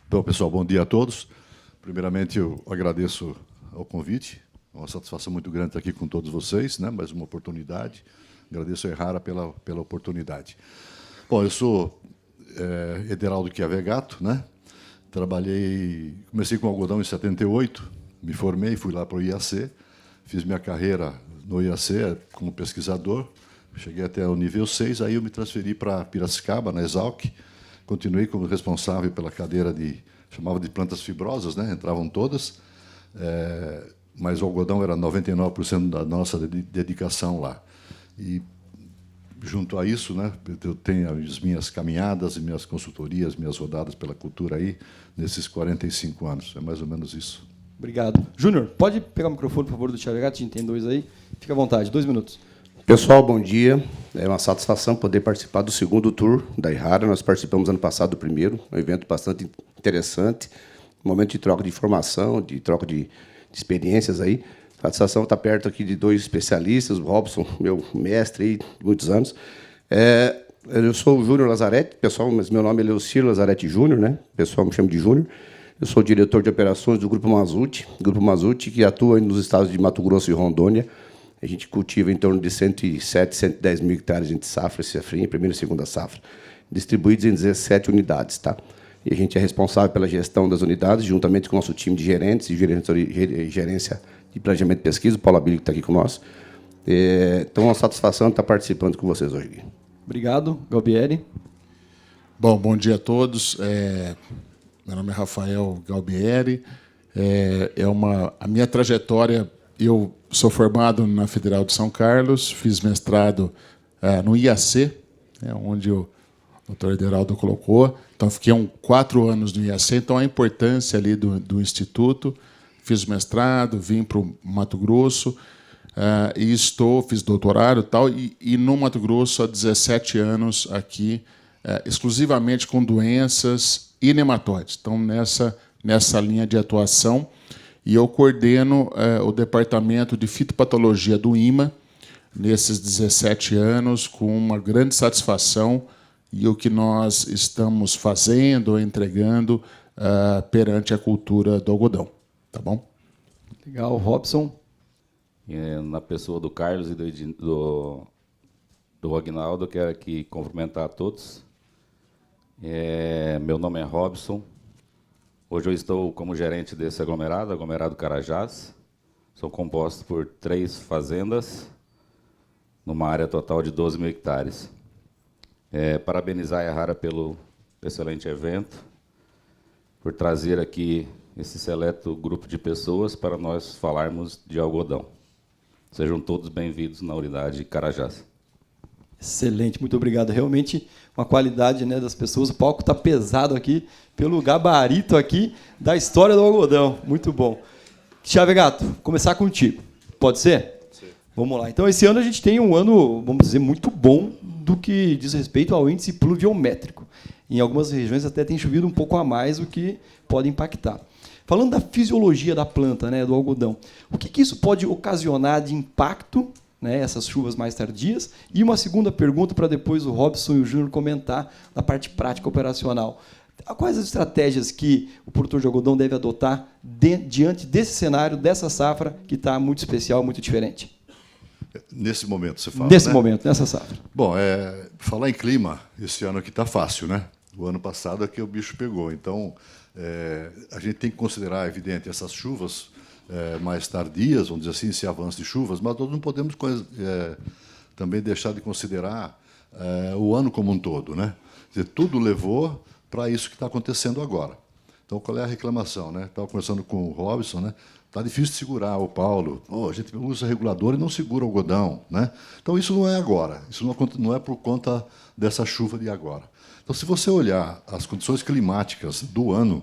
Bom, pessoal, bom dia a todos. Primeiramente, eu agradeço ao convite. É uma satisfação muito grande estar aqui com todos vocês, né? Mais uma oportunidade. Agradeço a Errara pela oportunidade. Bom, eu sou Ederaldo Chiavegato, né? Comecei com algodão em 78, me formei, fui lá para o IAC, fiz minha carreira no IAC como pesquisador, cheguei até o nível 6, aí eu me transferi para Piracicaba, na Exalc, continuei como responsável pela cadeira chamava de plantas fibrosas, né? Entravam todas, mas o algodão era 99% da nossa dedicação lá. E, junto a isso, né, eu tenho as minhas caminhadas, minhas consultorias, minhas rodadas pela cultura aí, nesses 45 anos. É mais ou menos isso. Obrigado. Júnior, pode pegar o microfone, por favor, do Chiavegato? A gente tem dois aí. Fica à vontade, 2 minutos. Pessoal, bom dia. É uma satisfação poder participar do segundo tour da Errara. Nós participamos ano passado do primeiro, um evento bastante interessante, um momento de troca de informação, de troca de experiências aí. A satisfação está perto aqui de 2 especialistas, o Robson, meu mestre aí, de muitos anos. Eu sou o Júnior Lazarete, pessoal, mas meu nome é Leocir Lazarete Júnior, né? O pessoal me chama de Júnior. Eu sou diretor de operações do Grupo Mazuti, que atua nos estados de Mato Grosso e Rondônia. A gente cultiva em torno de 107, 110 mil hectares de safra e safrinha, primeira e segunda safra, distribuídos em 17 unidades. Tá? E a gente é responsável pela gestão das unidades, juntamente com o nosso time de gerentes e gerência de planejamento e pesquisa, o Paulo Abílio, que está aqui com nós. Então, é uma satisfação estar participando com vocês hoje. Obrigado. Galbieri. Bom dia a todos. Meu nome é Rafael Galbieri. A minha trajetória, eu sou formado na Federal de São Carlos, fiz mestrado no IAC, onde o doutor Ederaldo colocou. Então, fiquei 4 anos no IAC. Então, a importância ali do Instituto. Fiz mestrado, vim para o Mato Grosso e fiz doutorado e no Mato Grosso há 17 anos aqui, exclusivamente com doenças e nematóides. Então, nessa linha de atuação, e eu coordeno o departamento de fitopatologia do IMA nesses 17 anos, com uma grande satisfação, e o que nós estamos fazendo, entregando perante a cultura do algodão. Tá bom? Legal. Robson. Na pessoa do Carlos e do Agnaldo, quero aqui cumprimentar a todos. Meu nome é Robson. Hoje eu estou como gerente desse aglomerado Carajás. Sou composto por 3 fazendas, numa área total de 12 mil hectares. Parabenizar a Errara pelo excelente evento, por trazer aqui esse seleto grupo de pessoas para nós falarmos de algodão. Sejam todos bem-vindos na unidade Carajás. Excelente, muito obrigado. Realmente uma qualidade, né, das pessoas. O palco está pesado aqui, pelo gabarito aqui da história do algodão. Muito bom. Chiavegato, começar contigo. Pode ser? Sim. Vamos lá. Então, esse ano a gente tem um ano, vamos dizer, muito bom do que diz respeito ao índice pluviométrico. Em algumas regiões até tem chovido um pouco a mais, o que pode impactar. Falando da fisiologia da planta, né, do algodão, o que isso pode ocasionar de impacto, né, essas chuvas mais tardias? E uma segunda pergunta para depois o Robson e o Júnior comentar da parte prática operacional. Quais as estratégias que o produtor de algodão deve adotar diante desse cenário, dessa safra, que está muito especial, muito diferente? Nesse momento, você fala, Nesse né? momento, nessa safra. Bom, falar em clima, esse ano aqui está fácil, né? O ano passado é que o bicho pegou. Então, a gente tem que considerar, evidente, essas chuvas mais tardias, vamos dizer assim, esse avanço de chuvas, mas nós não podemos também deixar de considerar o ano como um todo, né? Quer dizer, tudo levou para isso que está acontecendo agora. Então, qual é a reclamação, né? Estava conversando com o Robson, né? Está difícil de segurar, o Paulo. A gente usa regulador e não segura o algodão, né? Então, isso não é agora. Isso não é por conta dessa chuva de agora. Então, se você olhar as condições climáticas do ano,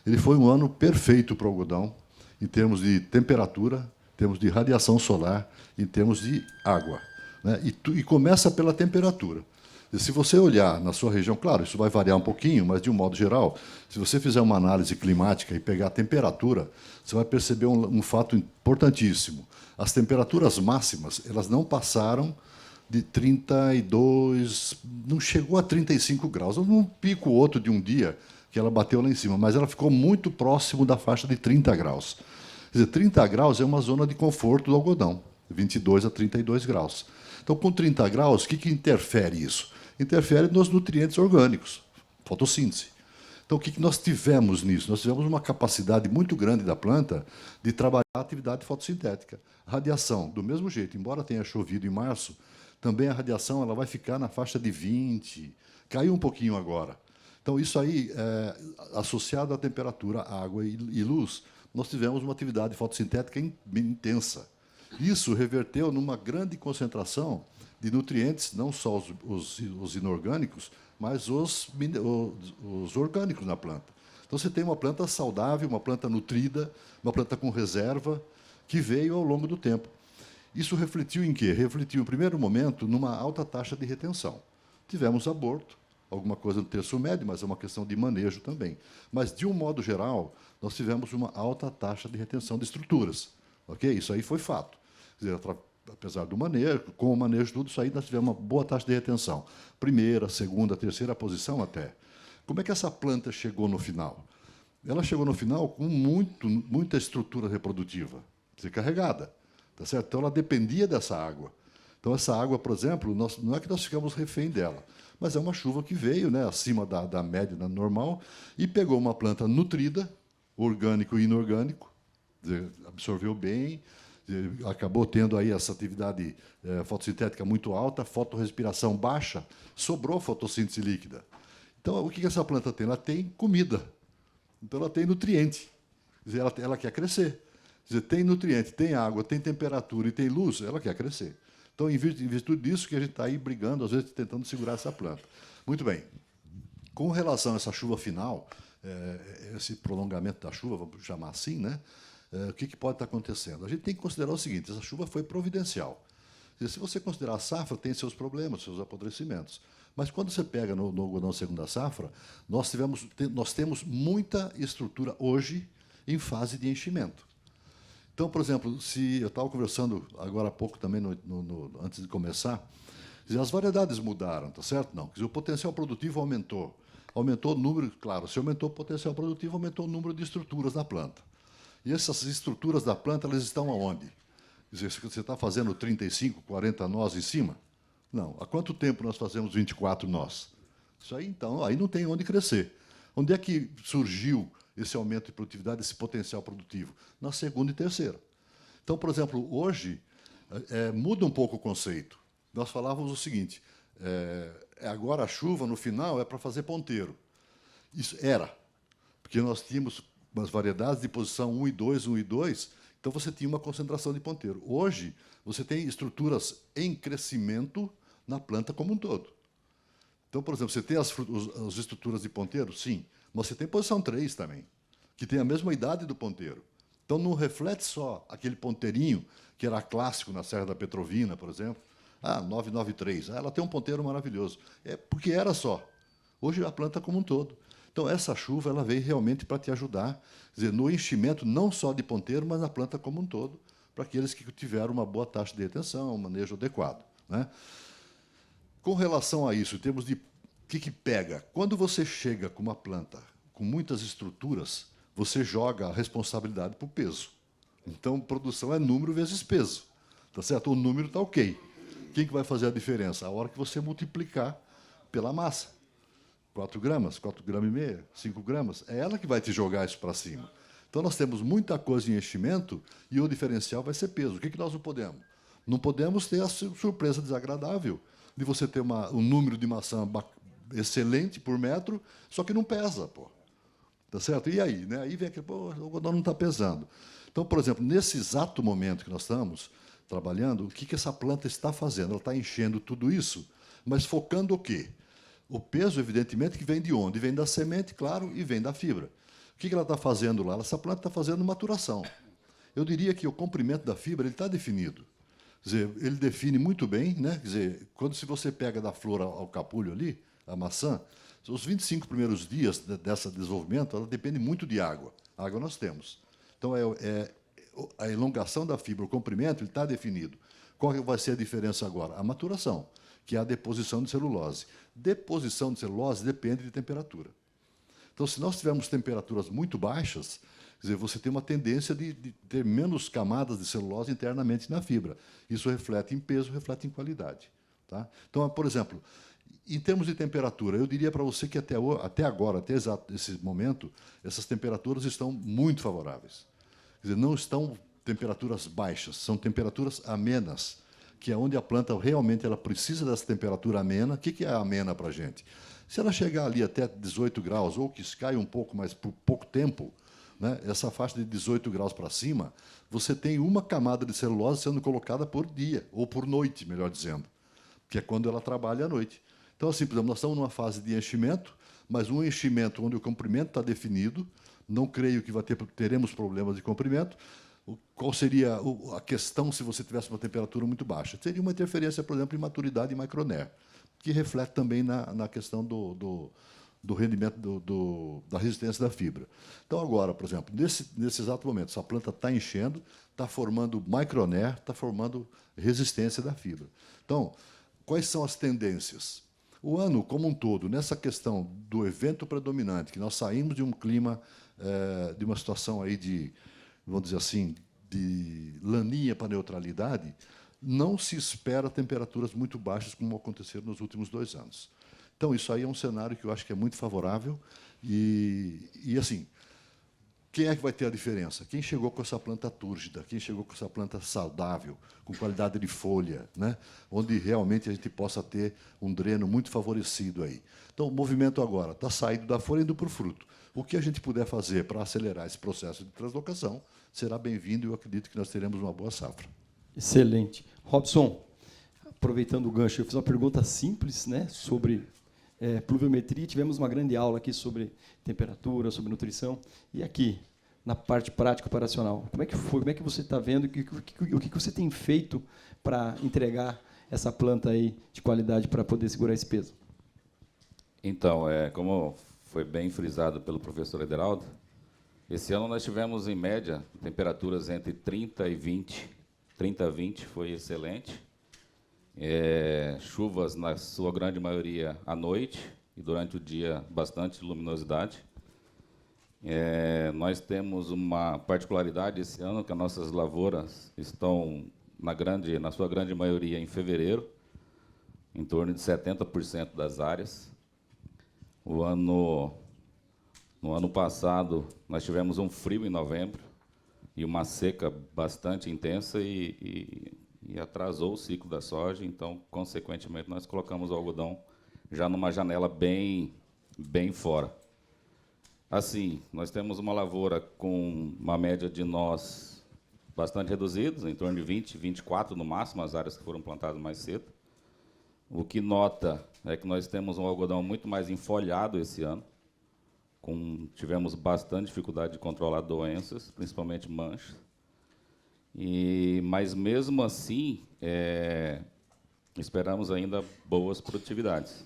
ele foi um ano perfeito para o algodão, em termos de temperatura, em termos de radiação solar, em termos de água, né? E começa pela temperatura. E se você olhar na sua região, claro, isso vai variar um pouquinho, mas, de um modo geral, se você fizer uma análise climática e pegar a temperatura, você vai perceber um fato importantíssimo. As temperaturas máximas, elas não passaram de 32, não chegou a 35 graus. Um pico ou outro de um dia que ela bateu lá em cima, mas ela ficou muito próximo da faixa de 30 graus. Quer dizer, 30 graus é uma zona de conforto do algodão, 22 a 32 graus. Então, com 30 graus, o que interfere isso? Interfere nos nutrientes orgânicos, fotossíntese. Então, o que nós tivemos nisso? Nós tivemos uma capacidade muito grande da planta de trabalhar a atividade fotossintética. A radiação, do mesmo jeito, embora tenha chovido em março, também a radiação ela vai ficar na faixa de 20, caiu um pouquinho agora. Então, isso aí, associado à temperatura, água e luz, nós tivemos uma atividade fotossintética intensa. Isso reverteu numa grande concentração de nutrientes, não só os inorgânicos, mas os orgânicos na planta. Então, você tem uma planta saudável, uma planta nutrida, uma planta com reserva, que veio ao longo do tempo. Isso refletiu em quê? Refletiu, em primeiro momento, numa alta taxa de retenção. Tivemos aborto, alguma coisa no terço médio, mas é uma questão de manejo também. Mas, de um modo geral, nós tivemos uma alta taxa de retenção de estruturas. Ok? Isso aí foi fato. Quer dizer, apesar do manejo, com o manejo tudo isso aí, nós tivemos uma boa taxa de retenção. Primeira, segunda, terceira posição até. Como é que essa planta chegou no final? Ela chegou no final com muita estrutura reprodutiva, carregada. Tá certo? Então, ela dependia dessa água. Então, essa água, por exemplo, não é que nós ficamos refém dela, mas é uma chuva que veio, né, acima da média, da normal, e pegou uma planta nutrida, orgânico e inorgânico, absorveu bem, acabou tendo aí essa atividade fotossintética muito alta, fotorrespiração baixa, sobrou fotossíntese líquida. Então, o que essa planta tem? Ela tem comida. Então, ela tem nutriente. Quer dizer, ela quer crescer. Quer dizer, tem nutriente, tem água, tem temperatura e tem luz, ela quer crescer. Então, em virtude disso que a gente está aí brigando, às vezes tentando segurar essa planta. Muito bem. Com relação a essa chuva final, esse prolongamento da chuva, vamos chamar assim, né? O que pode estar acontecendo? A gente tem que considerar o seguinte: essa chuva foi providencial. Quer dizer, se você considerar a safra, tem seus problemas, seus apodrecimentos. Mas, quando você pega no algodão segunda safra, nós temos muita estrutura hoje em fase de enchimento. Então, por exemplo, se eu estava conversando agora há pouco também, antes de começar, as variedades mudaram, tá certo? Não. Quer dizer, o potencial produtivo aumentou. Aumentou o número, claro, se aumentou o potencial produtivo, aumentou o número de estruturas na planta. E essas estruturas da planta, elas estão aonde? Quer dizer, se você está fazendo 35, 40 nós em cima? Não. Há quanto tempo nós fazemos 24 nós? Isso aí, então, aí não tem onde crescer. Onde é que surgiu esse aumento de produtividade, esse potencial produtivo? Na segunda e terceira. Então, por exemplo, hoje, muda um pouco o conceito. Nós falávamos o seguinte, agora a chuva, no final, é para fazer ponteiro. Isso era, porque nós tínhamos umas variedades de posição 1 e 2, 1 e 2, então você tinha uma concentração de ponteiro. Hoje, você tem estruturas em crescimento na planta como um todo. Então, por exemplo, você tem as estruturas de ponteiro? Sim. Mas você tem posição 3 também, que tem a mesma idade do ponteiro. Então, não reflete só aquele ponteirinho que era clássico na Serra da Petrovina, por exemplo. 993. Ela tem um ponteiro maravilhoso. É porque era só. Hoje, a planta como um todo. Então, essa chuva ela veio realmente para te ajudar, quer dizer, no enchimento não só de ponteiro, mas na planta como um todo, para aqueles que tiveram uma boa taxa de retenção, um manejo adequado, né? Com relação a isso, em termos de o que pega, quando você chega com uma planta com muitas estruturas, você joga a responsabilidade para o peso. Então, produção é número vezes peso. Tá certo? O número está ok. Quem que vai fazer a diferença? A hora que você multiplicar pela massa. 4 gramas, 4,5 gramas, 5 gramas, é ela que vai te jogar isso para cima. Então, nós temos muita coisa em enchimento e o diferencial vai ser peso. O que nós não podemos? Não podemos ter a surpresa desagradável de você ter um número de maçã excelente por metro, só que não pesa, pô. Tá certo? E aí? Né? Aí vem aquele, o algodão não está pesando. Então, por exemplo, nesse exato momento que nós estamos trabalhando, o que essa planta está fazendo? Ela está enchendo tudo isso, mas focando o quê? O peso, evidentemente, que vem de onde? Vem da semente, claro, e vem da fibra. O que ela está fazendo lá? Essa planta está fazendo maturação. Eu diria que o comprimento da fibra ele está definido. Quer dizer, ele define muito bem, né? Quer dizer, se você pega da flor ao capulho ali, a maçã, os 25 primeiros dias desse desenvolvimento, ela depende muito de água. A água nós temos. Então, a elongação da fibra, o comprimento, ele está definido. Qual vai ser a diferença agora? A maturação, que é a deposição de celulose. Deposição de celulose depende de temperatura. Então, se nós tivermos temperaturas muito baixas, quer dizer, você tem uma tendência de ter menos camadas de celulose internamente na fibra. Isso reflete em peso, reflete em qualidade. Tá? Então, por exemplo, em termos de temperatura, eu diria para você que até agora, até esse momento, essas temperaturas estão muito favoráveis. Quer dizer, não estão temperaturas baixas, são temperaturas amenas, que é onde a planta realmente ela precisa dessa temperatura amena. O que é amena para a gente? Se ela chegar ali até 18 graus, ou que cai um pouco, mas por pouco tempo, né, essa faixa de 18 graus para cima, você tem uma camada de celulose sendo colocada por dia, ou por noite, melhor dizendo, que é quando ela trabalha à noite. Então, assim, por exemplo, nós estamos numa fase de enchimento, mas um enchimento onde o comprimento está definido, não creio que teremos problemas de comprimento. Qual seria a questão se você tivesse uma temperatura muito baixa? Seria uma interferência, por exemplo, em maturidade e microner, que reflete também na questão do rendimento da resistência da fibra. Então, agora, por exemplo, nesse exato momento, essa planta está enchendo, está formando microner, está formando resistência da fibra. Então, quais são as tendências? O ano como um todo, nessa questão do evento predominante, que nós saímos de um clima, de uma situação aí de, vamos dizer assim, de laninha para neutralidade, não se espera temperaturas muito baixas como aconteceram nos últimos 2 anos. Então, isso aí é um cenário que eu acho que é muito favorável. E assim, quem é que vai ter a diferença? Quem chegou com essa planta túrgida, quem chegou com essa planta saudável, com qualidade de folha, né? Onde realmente a gente possa ter um dreno muito favorecido aí. Então, o movimento agora está saindo da folha e indo para o fruto. O que a gente puder fazer para acelerar esse processo de translocação será bem-vindo e eu acredito que nós teremos uma boa safra. Excelente. Robson, aproveitando o gancho, eu fiz uma pergunta simples, né, sobre pluviometria. Tivemos uma grande aula aqui sobre temperatura, sobre nutrição. E aqui, na parte prática operacional, como é que foi? Como é que você está vendo? O que você tem feito para entregar essa planta aí de qualidade para poder segurar esse peso? Então, como foi bem frisado pelo professor Ederaldo, esse ano nós tivemos, em média, temperaturas entre 30 e 20. 30 a 20 foi excelente. Chuvas, na sua grande maioria, à noite, e durante o dia, bastante luminosidade. Nós temos uma particularidade esse ano, que as nossas lavouras estão, na sua grande maioria, em fevereiro, em torno de 70% das áreas. No ano passado, nós tivemos um frio em novembro e uma seca bastante intensa e atrasou o ciclo da soja, então, consequentemente, nós colocamos o algodão já numa janela bem fora. Assim, nós temos uma lavoura com uma média de nós bastante reduzidos, em torno de 20, 24 no máximo, as áreas que foram plantadas mais cedo. O que nota é que nós temos um algodão muito mais enfolhado esse ano. Tivemos bastante dificuldade de controlar doenças, principalmente manchas. Mas, mesmo assim, esperamos ainda boas produtividades.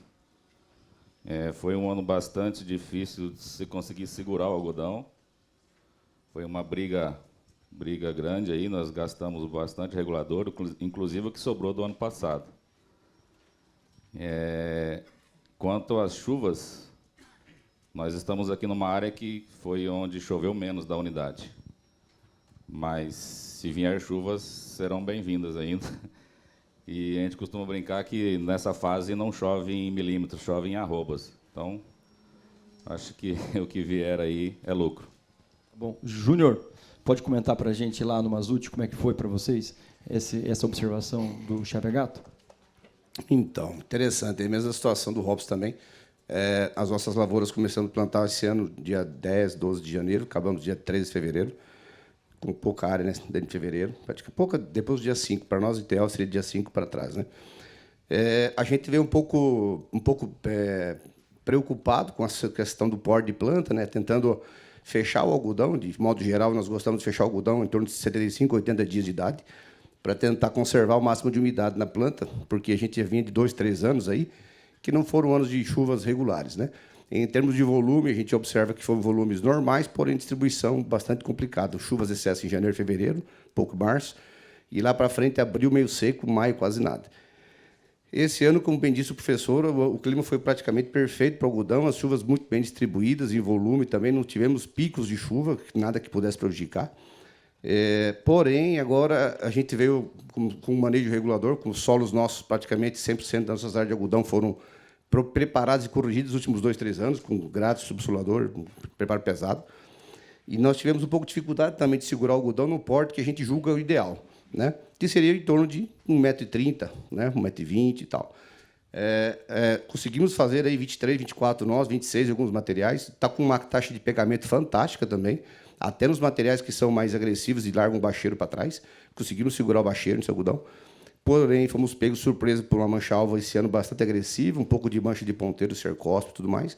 Foi um ano bastante difícil de se conseguir segurar o algodão. Foi uma briga grande aí, nós gastamos bastante regulador, inclusive o que sobrou do ano passado. Quanto às chuvas, nós estamos aqui numa área que foi onde choveu menos da unidade. Mas, se vier chuvas, serão bem-vindas ainda. E a gente costuma brincar que nessa fase não chove em milímetros, chove em arrobas. Então, acho que o que vier aí é lucro. Bom, Júnior, pode comentar para a gente lá no Mazute como é que foi para vocês essa observação do Chavegato? Então, interessante. É a mesma situação do Robson também. As nossas lavouras começamos a plantar esse ano, dia 10, 12 de janeiro, acabamos dia 13 de fevereiro, com pouca área, né, dentro de fevereiro, pouca depois do dia 5. Para nós, o ideal seria dia 5 para trás, né? A gente veio um pouco preocupado com essa questão do porte de planta, né, tentando fechar o algodão. De modo geral, nós gostamos de fechar o algodão em torno de 75, 80 dias de idade, para tentar conservar o máximo de umidade na planta, porque a gente já vinha de 2, 3 anos aí, que não foram anos de chuvas regulares, né? Em termos de volume, a gente observa que foram volumes normais, porém distribuição bastante complicada. Chuvas excesso em janeiro, fevereiro, pouco março, e lá para frente abril meio seco, maio quase nada. Esse ano, como bem disse o professor, o clima foi praticamente perfeito para o algodão, as chuvas muito bem distribuídas em volume também, não tivemos picos de chuva, nada que pudesse prejudicar. Porém, agora a gente veio com um manejo regulador, com os solos nossos, praticamente 100% das nossas áreas de algodão foram preparados e corrigidos nos últimos 2, 3 anos, com grade subsolador, com preparo pesado. E nós tivemos um pouco de dificuldade também de segurar o algodão no porte que a gente julga o ideal, né? Que seria em torno de 1,30 m, né? 1,20 m e tal. Conseguimos fazer aí 23, 24 nós, 26 em alguns materiais. Está com uma taxa de pegamento fantástica também, até nos materiais que são mais agressivos e largam o bacheiro para trás. Conseguimos segurar o bacheiro nesse algodão. Porém, fomos pegos surpresa por uma mancha-alva esse ano bastante agressiva, um pouco de mancha de ponteiro, cercóspio e tudo mais.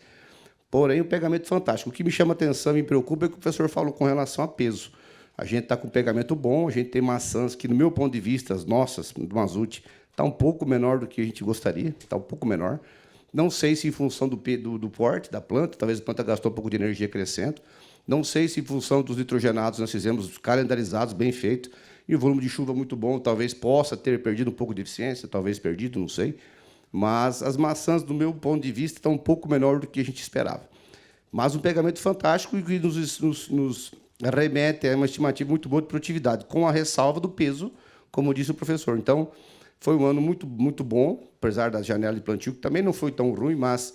Porém, o pegamento fantástico. O que me chama atenção, me preocupa, é que o professor falou com relação a peso. A gente está com um pegamento bom, a gente tem maçãs que, no meu ponto de vista, as nossas, do Mazute, está um pouco menor do que a gente gostaria, está um pouco menor. Não sei se em função do porte da planta, talvez a planta gastou um pouco de energia crescendo. Não sei se em função dos nitrogenados nós fizemos calendarizados, bem feito, e o volume de chuva muito bom, talvez possa ter perdido um pouco de eficiência, talvez perdido, não sei. Mas as maçãs, do meu ponto de vista, estão um pouco menor do que a gente esperava. Mas um pegamento fantástico e que nos remete a uma estimativa muito boa de produtividade, com a ressalva do peso, como disse o professor. Então, foi um ano muito, muito bom, apesar da janela de plantio, que também não foi tão ruim, mas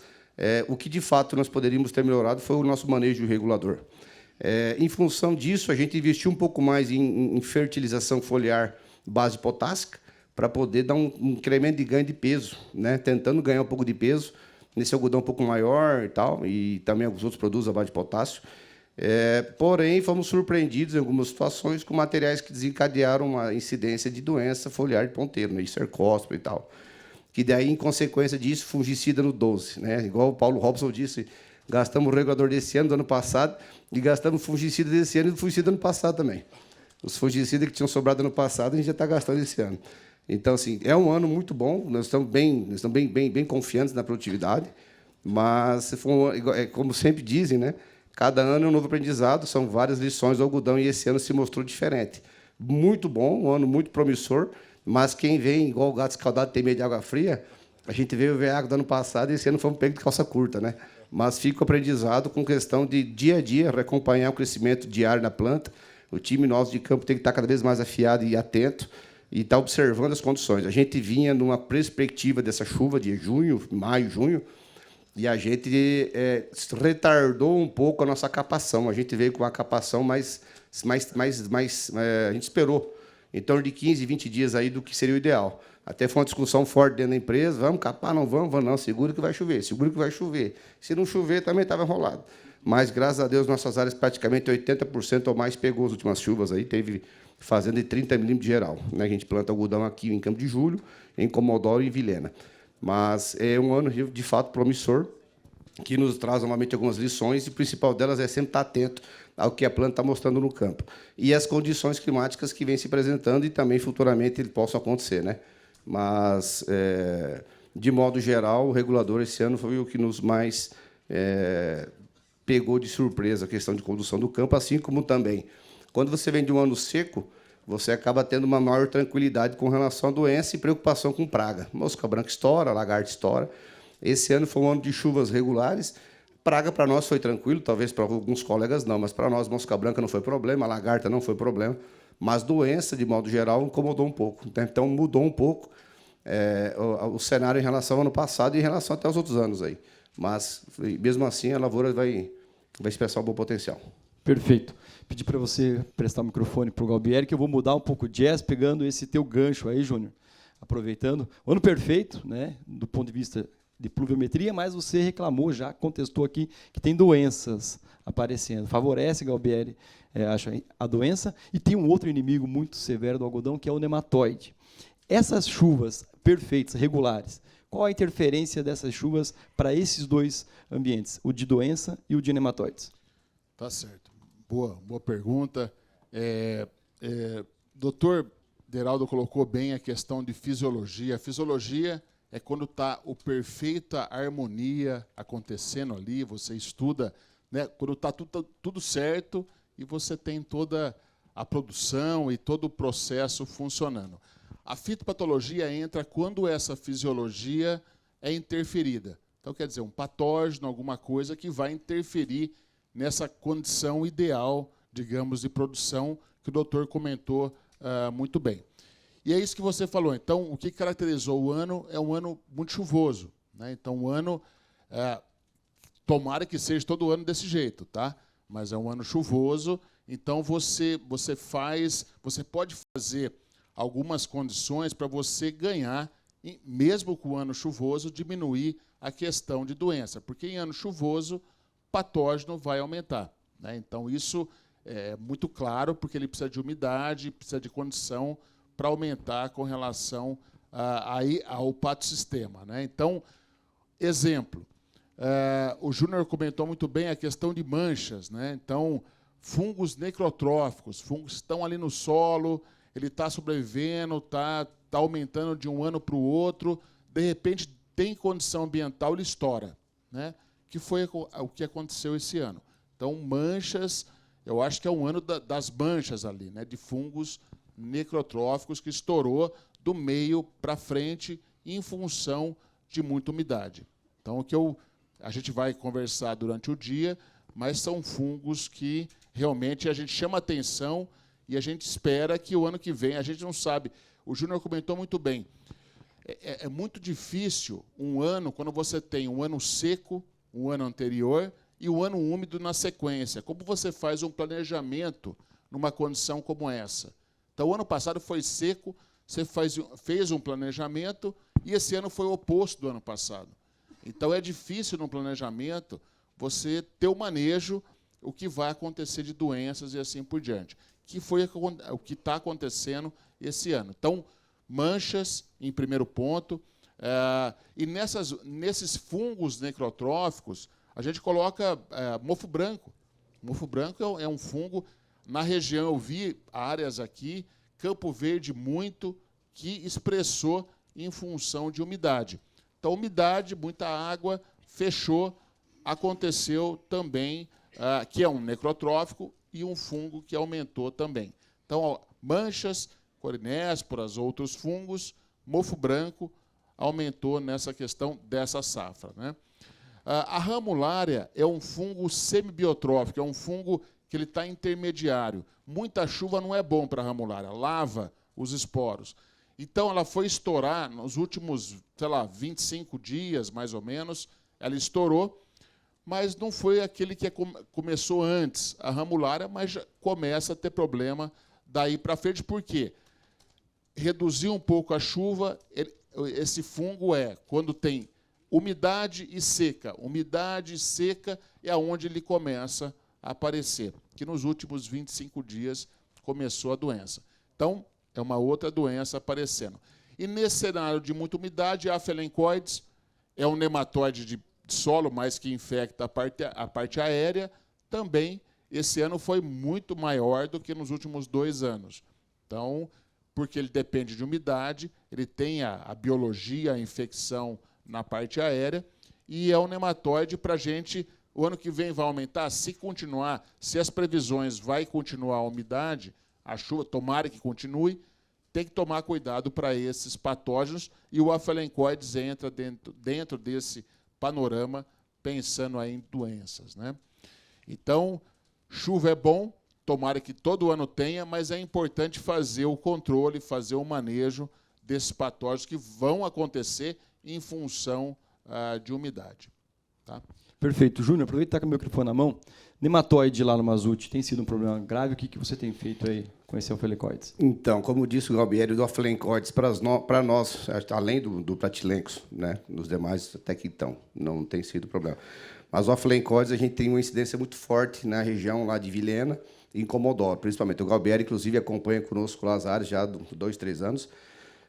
o que, de fato, nós poderíamos ter melhorado foi o nosso manejo regulador. Em função disso, a gente investiu um pouco mais em fertilização foliar base potássica, para poder dar um incremento de ganho de peso, né? Tentando ganhar um pouco de peso nesse algodão um pouco maior e tal, e também alguns outros produtos à base de potássio. Porém, fomos surpreendidos em algumas situações com materiais que desencadearam uma incidência de doença foliar de ponteiro, né? Cercóspio e tal. Que daí, em consequência disso, fungicida no 12. Né? Igual o Paulo Robson disse, gastamos o regulador desse ano, do ano passado, e gastamos fungicida desse ano e fungicida do ano passado também. Os fungicidas que tinham sobrado ano passado, a gente já está gastando esse ano. Então, assim, é um ano muito bom, nós estamos bem confiantes na produtividade, mas, como sempre dizem, né? Cada ano é um novo aprendizado, são várias lições do algodão, e esse ano se mostrou diferente. Muito bom, um ano muito promissor, mas quem vem, igual o gato escaldado tem medo de água fria, a gente veio ver água do ano passado e esse ano fomos pegos de calça curta, né? Mas fica o aprendizado com questão de dia a dia, acompanhar o crescimento diário na planta. O time nosso de campo tem que estar cada vez mais afiado e atento, e está observando as condições. A gente vinha numa perspectiva dessa chuva de junho, maio, junho, e a gente retardou um pouco a nossa capação. A gente veio com uma capação mais a gente esperou em torno de 15, 20 dias aí do que seria o ideal. Até foi uma discussão forte dentro da empresa, vamos capar, não vamos, não, segura que vai chover, segura que vai chover. Se não chover, também estava enrolado. Mas, graças a Deus, nossas áreas, praticamente 80% ou mais pegou as últimas chuvas aí, teve fazenda de 30 milímetros de geral. Né? A gente planta algodão aqui em Campo de Julho, em Comodoro e em Vilhena. Mas é um ano, de fato, promissor, que nos traz, novamente, algumas lições, e o principal delas é sempre estar atento ao que a planta está mostrando no campo. E as condições climáticas que vêm se apresentando e também, futuramente, possam acontecer. Né? Mas, de modo geral, o regulador, esse ano, foi o que nos mais pegou de surpresa a questão de condução do campo, assim como também, quando você vem de um ano seco, você acaba tendo uma maior tranquilidade com relação à doença e preocupação com praga. Mosca branca estoura, lagarta estoura. Esse ano foi um ano de chuvas regulares. Praga para nós foi tranquilo, talvez para alguns colegas não, mas para nós mosca branca não foi problema, lagarta não foi problema, mas doença, de modo geral, incomodou um pouco. Então, mudou um pouco o cenário em relação ao ano passado e em relação até aos outros anos aí. Mas, mesmo assim, a lavoura vai expressar um bom potencial. Perfeito. Pedir para você prestar o microfone para o Galbieri, que eu vou mudar um pouco o jazz, pegando esse teu gancho aí, Júnior. Aproveitando. O ano perfeito, né, do ponto de vista de pluviometria, mas você reclamou, já contestou aqui, que tem doenças aparecendo. Favorece, Galbieri, acho, a doença. E tem um outro inimigo muito severo do algodão, que é o nematóide. Essas chuvas perfeitas, regulares, qual a interferência dessas chuvas para esses dois ambientes, o de doença e o de nematóides? Tá certo. Boa pergunta. Doutor Deraldo colocou bem a questão de fisiologia. A fisiologia é quando está a perfeita harmonia acontecendo ali, você estuda, né, quando está tudo certo e você tem toda a produção e todo o processo funcionando. A fitopatologia entra quando essa fisiologia é interferida. Então, quer dizer, um patógeno, alguma coisa que vai interferir nessa condição ideal, digamos, de produção que o doutor comentou muito bem. E é isso que você falou. Então, o que caracterizou o ano é um ano muito chuvoso, né? Então, o ano, tomara que seja todo ano desse jeito, tá? Mas é um ano chuvoso, então você pode fazer algumas condições para você ganhar, mesmo com o ano chuvoso, diminuir a questão de doença, porque em ano chuvoso, patógeno vai aumentar, né? Então, isso é muito claro, porque ele precisa de umidade, precisa de condição para aumentar com relação ao patossistema, né? Então, exemplo, o Júnior comentou muito bem a questão de manchas, né? Então, fungos necrotróficos, fungos que estão ali no solo, ele está sobrevivendo, está aumentando de um ano para o outro, de repente tem condição ambiental, ele estoura, né? Que foi o que aconteceu esse ano. Então, manchas, eu acho que é um ano das manchas ali, né? De fungos necrotróficos que estourou do meio para frente em função de muita umidade. Então, a gente vai conversar durante o dia, mas são fungos que realmente a gente chama atenção e a gente espera que o ano que vem, a gente não sabe, o Júnior comentou muito bem, é muito difícil um ano, quando você tem um ano seco, um ano anterior, e um ano úmido na sequência. Como você faz um planejamento numa condição como essa? Então, o ano passado foi seco, você fez um planejamento, e esse ano foi o oposto do ano passado. Então, é difícil no planejamento você ter o manejo, o que vai acontecer de doenças e assim por diante, que foi o que está acontecendo esse ano. Então, manchas, em primeiro ponto, e nesses fungos necrotróficos, a gente coloca mofo branco. Mofo branco é um fungo, na região, eu vi áreas aqui, Campo Verde muito, que expressou em função de umidade. Então, umidade, muita água, fechou, aconteceu também, que é um necrotrófico, e um fungo que aumentou também. Então, manchas, corinésporas, outros fungos, mofo branco, aumentou nessa questão dessa safra, né? A ramulária é um fungo semibiotrófico, é um fungo que ele está intermediário. Muita chuva não é bom para a ramulária, lava os esporos. Então, ela foi estourar nos últimos, 25 dias, mais ou menos, ela estourou, mas não foi aquele que começou antes, a ramulária, mas já começa a ter problema daí para frente. Por quê? Reduzir um pouco a chuva, esse fungo quando tem umidade e seca. Umidade e seca é onde ele começa a aparecer, que nos últimos 25 dias começou a doença. Então, é uma outra doença aparecendo. E nesse cenário de muita umidade, a Aphelencoides é um nematóide de solo, mas que infecta a parte aérea, também esse ano foi muito maior do que nos últimos 2 anos. Então, porque ele depende de umidade, ele tem a biologia, a infecção na parte aérea, e é um nematóide para a gente, o ano que vem vai aumentar, se as previsões vai continuar a umidade, a chuva, tomara que continue, tem que tomar cuidado para esses patógenos, e o Aphelencoides entra dentro desse panorama, pensando aí em doenças, né? Então, chuva é bom, tomara que todo ano tenha, mas é importante fazer o controle, fazer o manejo desses patógenos que vão acontecer em função de umidade. Tá? Perfeito. Júnior, aproveita que está com o microfone na mão. Nematóide lá no Mazute tem sido um problema grave? O que você tem feito aí com esse Aphelencoides? Então, como disse o Galbieri, do Aphelencoides, para nós, além do Platilencos, né, nos demais até que então, não tem sido problema. Mas o Aphelencoides, a gente tem uma incidência muito forte na região lá de Vilhena e em Comodoro, principalmente. O Galbieri, inclusive, acompanha conosco lá as áreas já há 2, 3 anos.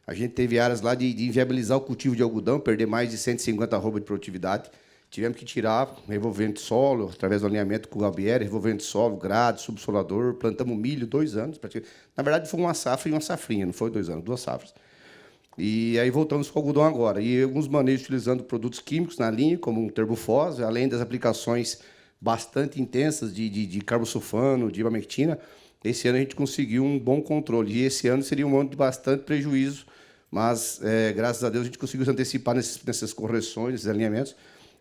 A gente teve áreas lá de inviabilizar o cultivo de algodão, perder mais de 150 arrobas de produtividade. Tivemos que tirar revolvente solo, através do alinhamento com o Galbieri, revolvente solo, grade, subsolador, plantamos milho 2 anos. Na verdade, foi uma safra e uma safrinha, não foi 2 anos, 2 safras. E aí voltamos com o algodão agora. E alguns manejos utilizando produtos químicos na linha, como um terbufós, além das aplicações bastante intensas de carbosulfano, de ivermectina, esse ano a gente conseguiu um bom controle. E esse ano seria um ano de bastante prejuízo, mas, graças a Deus, a gente conseguiu se antecipar nessas correções, nesses alinhamentos.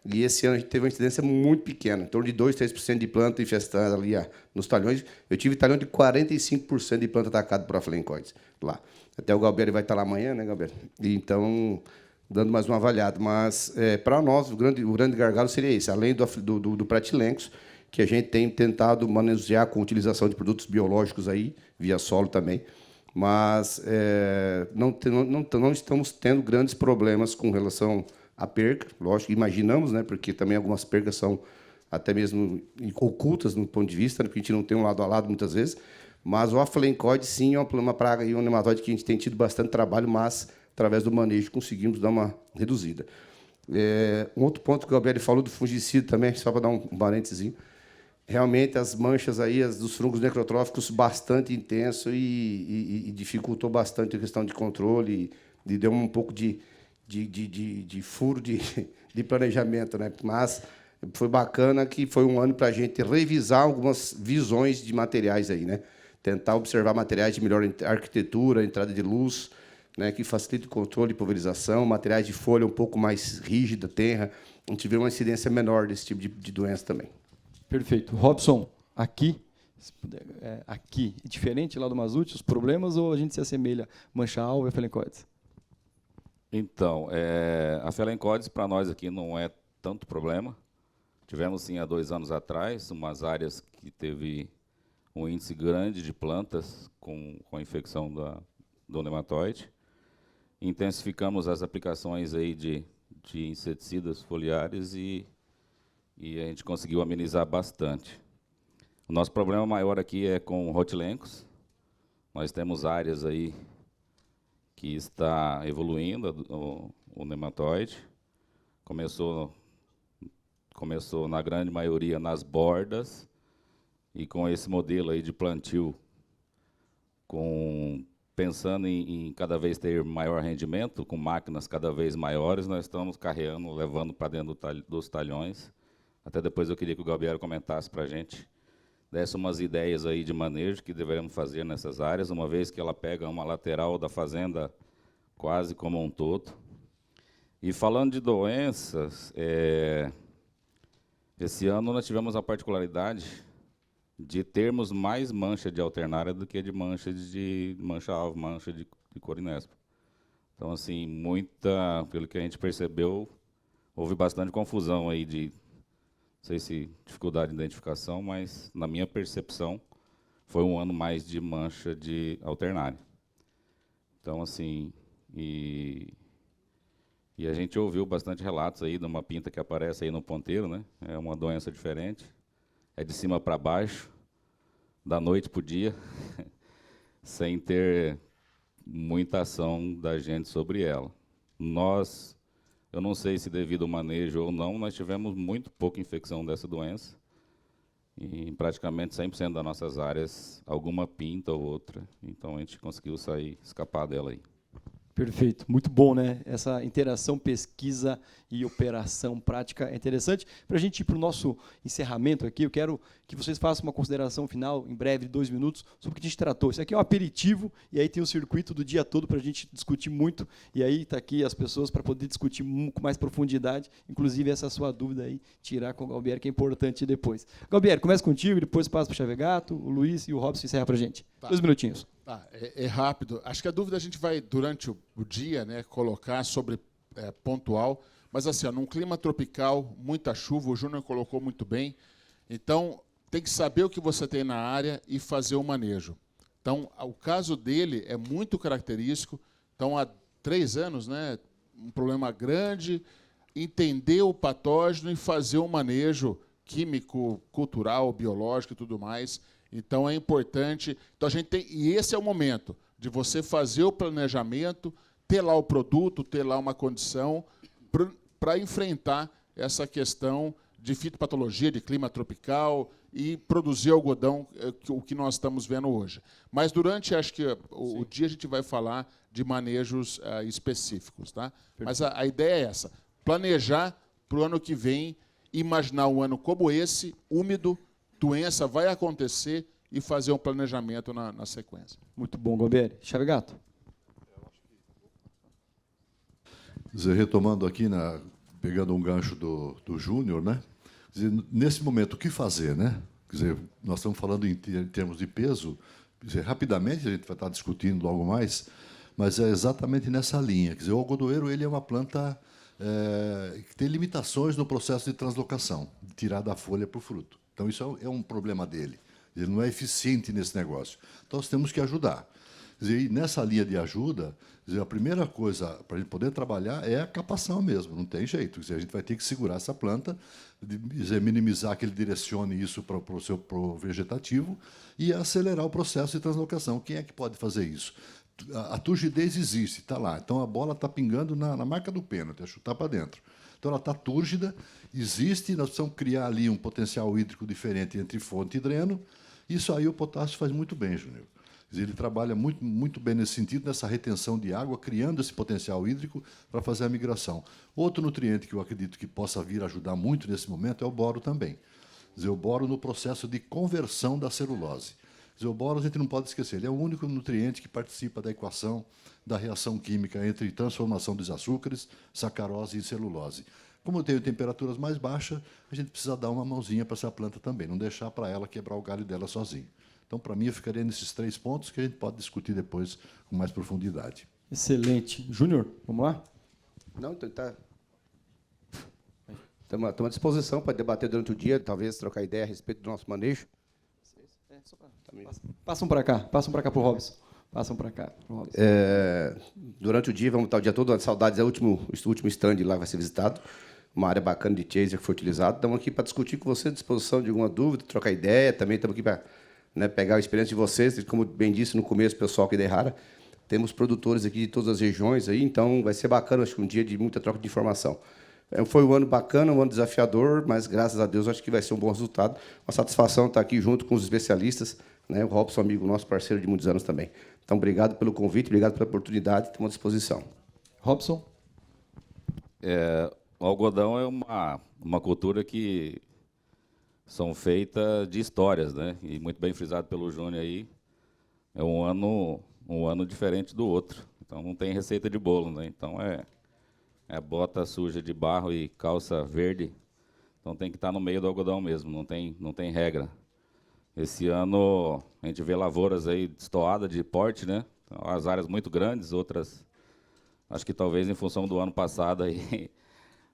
E esse ano a gente teve uma incidência muito pequena, em torno de 2%, 3% de planta infestada ali nos talhões. Eu tive talhão de 45% de planta atacada por aflencoides lá. Até o Galbieri vai estar lá amanhã, né, Galbieri? E então, dando mais uma avaliada. Mas, para nós, o grande gargalo seria esse, além do pratilencos, que a gente tem tentado manusear com utilização de produtos biológicos aí, via solo também. Mas não estamos tendo grandes problemas com relação à perca, lógico, imaginamos, né, porque também algumas percas são até mesmo ocultas no ponto de vista, né, porque a gente não tem um lado a lado muitas vezes, mas o aflencoide, sim, é uma praga e um nematóide que a gente tem tido bastante trabalho, mas, através do manejo, conseguimos dar uma reduzida. Um outro ponto que o Galbieri falou do fungicida também, só para dar um parênteses, realmente as manchas aí, dos fungos necrotróficos, bastante intenso e dificultou bastante a questão de controle e deu um pouco de furo de planejamento, né? Mas foi bacana que foi um ano para a gente revisar algumas visões de materiais aí, né? Tentar observar materiais de melhor arquitetura, entrada de luz, né, que facilita o controle e pulverização, materiais de folha um pouco mais rígida, tenra. A gente vê uma incidência menor desse tipo de doença também. Perfeito. Robson, aqui, diferente lá do Mazute, os problemas, ou a gente se assemelha mancha-alvo e aflencoides? Então, a Felencoides para nós aqui não é tanto problema. Tivemos, sim, há 2 anos atrás, umas áreas que teve um índice grande de plantas com a infecção do nematóide. Intensificamos as aplicações aí de inseticidas foliares e a gente conseguiu amenizar bastante. O nosso problema maior aqui é com rotilencos. Nós temos áreas aí que está evoluindo o nematóide. Começou na grande maioria nas bordas, e com esse modelo aí de plantio, pensando em cada vez ter maior rendimento, com máquinas cada vez maiores, nós estamos carreando, levando para dentro dos talhões. Até depois eu queria que o Galbieri comentasse para a gente, desse umas ideias aí de manejo que deveremos fazer nessas áreas, uma vez que ela pega uma lateral da fazenda quase como um todo. E falando de doenças, esse ano nós tivemos a particularidade de termos mais mancha de alternária do que de mancha-alvo, mancha de corinespa. Então, assim, pelo que a gente percebeu, houve bastante confusão aí não sei se dificuldade de identificação, mas, na minha percepção, foi um ano mais de mancha de alternária. Então, assim, e a gente ouviu bastante relatos aí de uma pinta que aparece aí no ponteiro, né? É uma doença diferente, é de cima para baixo, da noite para o dia, sem ter muita ação da gente sobre ela. Eu não sei se devido ao manejo ou não, nós tivemos muito pouca infecção dessa doença. E em praticamente 100% das nossas áreas, alguma pinta ou outra. Então a gente conseguiu escapar dela aí. Perfeito, muito bom, né? Essa interação pesquisa e operação prática é interessante. Para a gente ir para o nosso encerramento aqui, eu quero que vocês façam uma consideração final, em breve, de 2 minutos, sobre o que a gente tratou. Isso aqui é um aperitivo, e aí tem o circuito do dia todo para a gente discutir muito, e aí está aqui as pessoas para poder discutir com mais profundidade, inclusive essa sua dúvida aí, tirar com o Galbieri, que é importante depois. Galbieri, começa contigo, depois passa para o Chavegato, o Luiz e o Robson encerra para a gente. Tá. 2 minutinhos. Tá, é rápido. Acho que a dúvida a gente vai, durante o dia, né, colocar sobre pontual, mas assim, num clima tropical, muita chuva, o Júnior colocou muito bem, então tem que saber o que você tem na área e fazer o manejo. Então, o caso dele é muito característico, então há 3 anos, né, um problema grande, entender o patógeno e fazer o manejo químico, cultural, biológico e tudo mais. Então é importante. Então a gente tem, e esse é o momento de você fazer o planejamento, ter lá o produto, ter lá uma condição para enfrentar essa questão de fitopatologia, de clima tropical e produzir algodão, o que nós estamos vendo hoje. Mas durante, acho que o dia a gente vai falar de manejos específicos, tá? Mas a ideia é essa: planejar para o ano que vem, imaginar um ano como esse, úmido, doença vai acontecer e fazer um planejamento na sequência. Muito bom, Galbieri. Chavegato. Quer dizer, retomando aqui, pegando um gancho do Júnior, né? Quer dizer, nesse momento, o que fazer, né? Quer dizer, nós estamos falando em termos de peso, quer dizer, rapidamente a gente vai estar discutindo logo mais, mas é exatamente nessa linha. Quer dizer, o algodoeiro ele é uma planta que tem limitações no processo de translocação, de tirar da folha para o fruto. Então, isso é um problema dele. Ele não é eficiente nesse negócio. Então, nós temos que ajudar. Quer dizer, e nessa linha de ajuda, quer dizer, a primeira coisa para a gente poder trabalhar é a capação mesmo, não tem jeito. Quer dizer, a gente vai ter que segurar essa planta, minimizar que ele direcione isso para o vegetativo e acelerar o processo de translocação. Quem é que pode fazer isso? A turgidez existe, está lá. Então, a bola está pingando na marca do pênalti, é chutar para dentro. Então, ela está túrgida, existe, nós precisamos criar ali um potencial hídrico diferente entre fonte e dreno. Isso aí o potássio faz muito bem, Júnior. Ele trabalha muito, muito bem nesse sentido, nessa retenção de água, criando esse potencial hídrico para fazer a migração. Outro nutriente que eu acredito que possa vir ajudar muito nesse momento é o boro também. Quer dizer, o boro no processo de conversão da celulose. Quer dizer, o boro a gente não pode esquecer, ele é o único nutriente que participa da equação da reação química entre transformação dos açúcares, sacarose e celulose. Como eu tenho temperaturas mais baixas, a gente precisa dar uma mãozinha para essa planta também, não deixar para ela quebrar o galho dela sozinha. Então, para mim, eu ficaria nesses 3 pontos que a gente pode discutir depois com mais profundidade. Excelente. Júnior, vamos lá? Não, tá. Estamos à disposição para debater durante o dia, talvez trocar ideia a respeito do nosso manejo. Passam para cá para o Robson. Passam para cá para o Robson. Durante o dia, vamos estar o dia todo, saudades, é o último stand lá vai ser visitado, uma área bacana de chaser que foi utilizado. Estamos aqui para discutir com você, à disposição de alguma dúvida, trocar ideia, também estamos aqui para pegar a experiência de vocês, como bem disse no começo, o pessoal aqui da Errara, temos produtores aqui de todas as regiões, aí, então vai ser bacana, acho que um dia de muita troca de informação. Foi um ano bacana, um ano desafiador, mas graças a Deus acho que vai ser um bom resultado. Uma satisfação estar aqui junto com os especialistas, né? O Robson, amigo nosso, parceiro de muitos anos também. Então, obrigado pelo convite, obrigado pela oportunidade, estamos à disposição. Robson? O algodão é uma cultura que são feitas de histórias, né? E muito bem frisado pelo Júnior aí, é um ano diferente do outro. Então não tem receita de bolo, né? Então é bota suja de barro e calça verde. Então tem que estar no meio do algodão mesmo, não tem regra. Esse ano a gente vê lavouras aí destoadas de porte, né? Então, as áreas muito grandes, outras acho que talvez em função do ano passado aí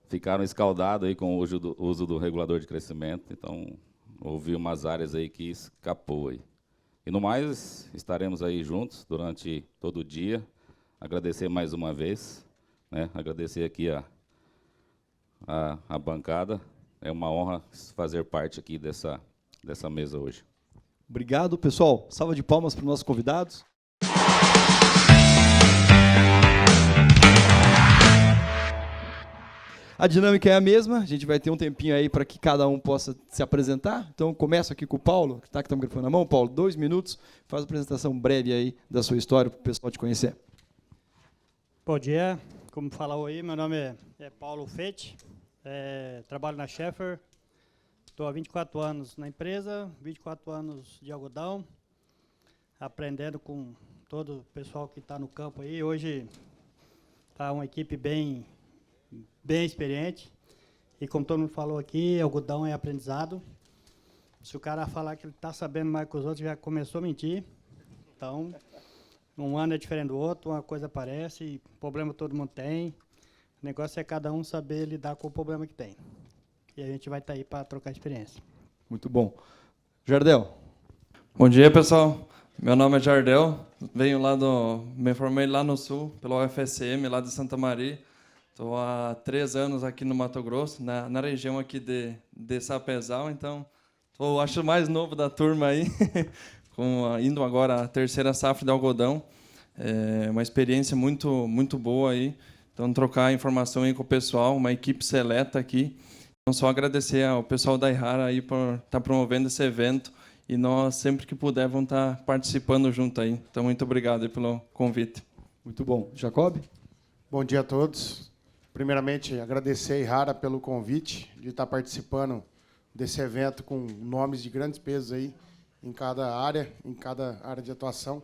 ficaram escaldados aí com o uso do regulador de crescimento, então houve umas áreas aí que escapou aí. E no mais, estaremos aí juntos durante todo o dia. Agradecer mais uma vez, né? Agradecer aqui a bancada. É uma honra fazer parte aqui dessa mesa hoje. Obrigado, pessoal. Salva de palmas para os nossos convidados. A dinâmica é a mesma, a gente vai ter um tempinho aí para que cada um possa se apresentar. Então, começo aqui com o Paulo, que está com o microfone na mão. Paulo, 2 minutos, faz uma apresentação breve aí da sua história para o pessoal te conhecer. Bom dia, como falou aí, meu nome é Paulo Fete, trabalho na Schaeffer, estou há 24 anos na empresa, 24 anos de algodão, aprendendo com todo o pessoal que está no campo aí. Hoje está uma equipe bem experiente, e como todo mundo falou aqui, algodão é aprendizado. Se o cara falar que ele está sabendo mais que os outros, já começou a mentir. Então, um ano é diferente do outro, uma coisa aparece, e problema todo mundo tem. O negócio é cada um saber lidar com o problema que tem. E a gente vai estar aí para trocar experiência. Muito bom. Jardel. Bom dia, pessoal. Meu nome é Jardel, me formei lá no Sul, pela UFSM, lá de Santa Maria. Estou há 3 anos aqui no Mato Grosso, na região aqui de Sapezal, então estou, acho, mais novo da turma aí, indo agora a 3ª safra de algodão. É uma experiência muito, muito boa aí. Então, trocar informação aí com o pessoal, uma equipe seleta aqui. Então, só agradecer ao pessoal da Errara aí por estar promovendo esse evento, e nós, sempre que puder, vamos estar participando junto aí. Então, muito obrigado aí pelo convite. Muito bom. Jacob? Bom dia a todos. Primeiramente, agradecer a Errara pelo convite de estar participando desse evento com nomes de grandes pesos aí, em cada área de atuação.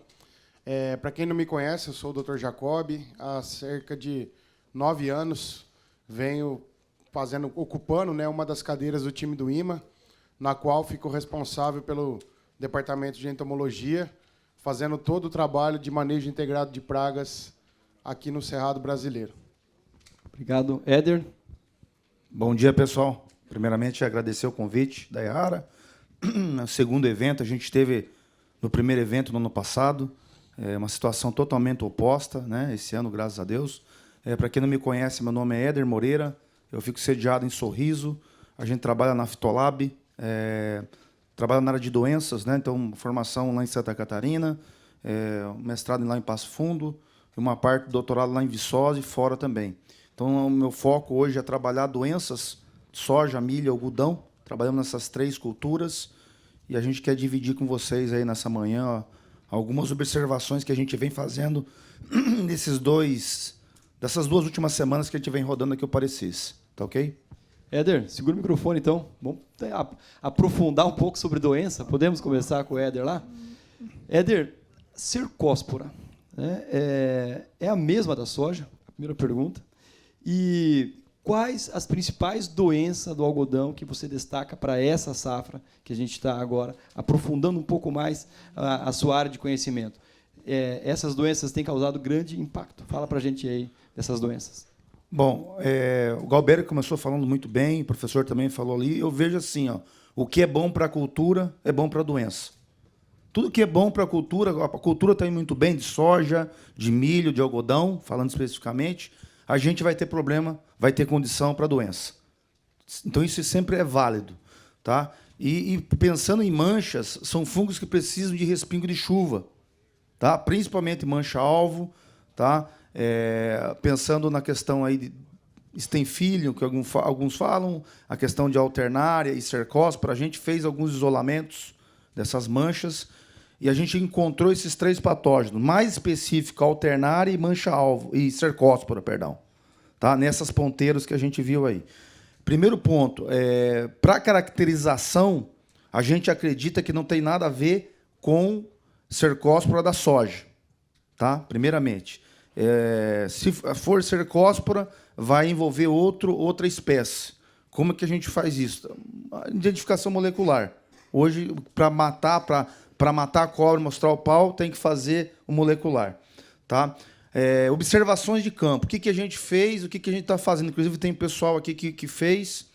Para quem não me conhece, eu sou o Dr. Jacob. Há cerca de 9 anos venho ocupando, né, uma das cadeiras do time do IMA, na qual fico responsável pelo departamento de entomologia, fazendo todo o trabalho de manejo integrado de pragas aqui no Cerrado Brasileiro. Obrigado. Éder? Bom dia, pessoal. Primeiramente, agradecer o convite da Ihara. No segundo evento, a gente teve no primeiro evento no ano passado, uma situação totalmente oposta, né? Esse ano, graças a Deus. Para quem não me conhece, meu nome é Éder Moreira, eu fico sediado em Sorriso, a gente trabalha na Fitolab, trabalha na área de doenças, né? Então, formação lá em Santa Catarina, mestrado lá em Passo Fundo, e uma parte do doutorado lá em Viçosa e fora também. Então, o meu foco hoje é trabalhar doenças, soja, milho, algodão. Trabalhamos nessas 3 culturas e a gente quer dividir com vocês aí nessa manhã, ó, algumas observações que a gente vem fazendo dessas 2 últimas semanas que a gente vem rodando aqui o Parecis. Tá ok? Éder, segura o microfone, então. Vamos aprofundar um pouco sobre doença. Podemos começar com o Éder lá? Éder, cercóspora, né, é a mesma da soja? A primeira pergunta. E quais as principais doenças do algodão que você destaca para essa safra que a gente está agora, aprofundando um pouco mais a sua área de conhecimento? Essas doenças têm causado grande impacto. Fala para a gente aí dessas doenças. Bom, o Galbério começou falando muito bem, o professor também falou ali. Eu vejo assim, ó, o que é bom para a cultura é bom para a doença. Tudo que é bom para a cultura está indo muito bem, de soja, de milho, de algodão, falando especificamente, a gente vai ter problema, vai ter condição para a doença. Então, isso sempre é válido. Tá? E pensando em manchas, são fungos que precisam de respingo de chuva, tá? Principalmente mancha-alvo. Tá? Pensando na questão aí de estenfilho, que alguns falam, a questão de alternária e cercóspora, a gente fez alguns isolamentos dessas manchas e a gente encontrou esses 3 patógenos, mais específico, alternária e mancha-alvo, e cercóspora, perdão, tá? Nessas ponteiras que a gente viu aí. Primeiro ponto, para caracterização, a gente acredita que não tem nada a ver com cercóspora da soja, tá? Primeiramente. Se for cercóspora, vai envolver outra espécie. Como é que a gente faz isso? Identificação molecular. Hoje, para matar a cobra e mostrar o pau, tem que fazer o molecular. Tá? Observações de campo. O que a gente fez, o que a gente está fazendo. Inclusive, tem pessoal aqui que fez.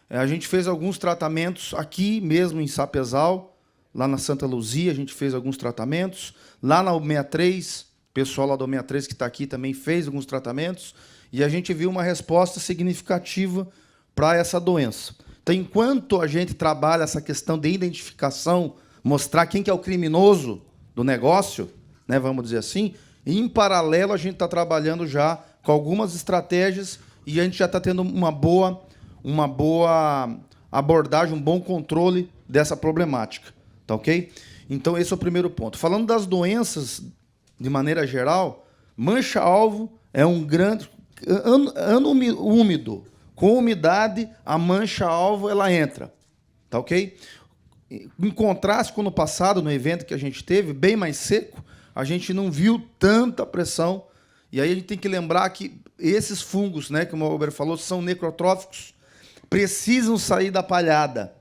A gente fez alguns tratamentos aqui mesmo em Sapezal, lá na Santa Luzia, a gente fez alguns tratamentos. Lá na 63, o pessoal lá do 63 que está aqui também fez alguns tratamentos. E a gente viu uma resposta significativa para essa doença. Então, enquanto a gente trabalha essa questão de identificação, mostrar quem que é o criminoso do negócio, né, vamos dizer assim, em paralelo a gente está trabalhando já com algumas estratégias e a gente já está tendo uma boa abordagem, um bom controle dessa problemática. Tá ok? Então, esse é o primeiro ponto. Falando das doenças, de maneira geral, mancha-alvo é um grande... Ano úmido, com umidade, a mancha-alvo ela entra. Tá ok? Em contraste com o ano passado, no evento que a gente teve, bem mais seco, a gente não viu tanta pressão. E aí a gente tem que lembrar que esses fungos, né, como o Albert falou, são necrotróficos, precisam sair da palhada.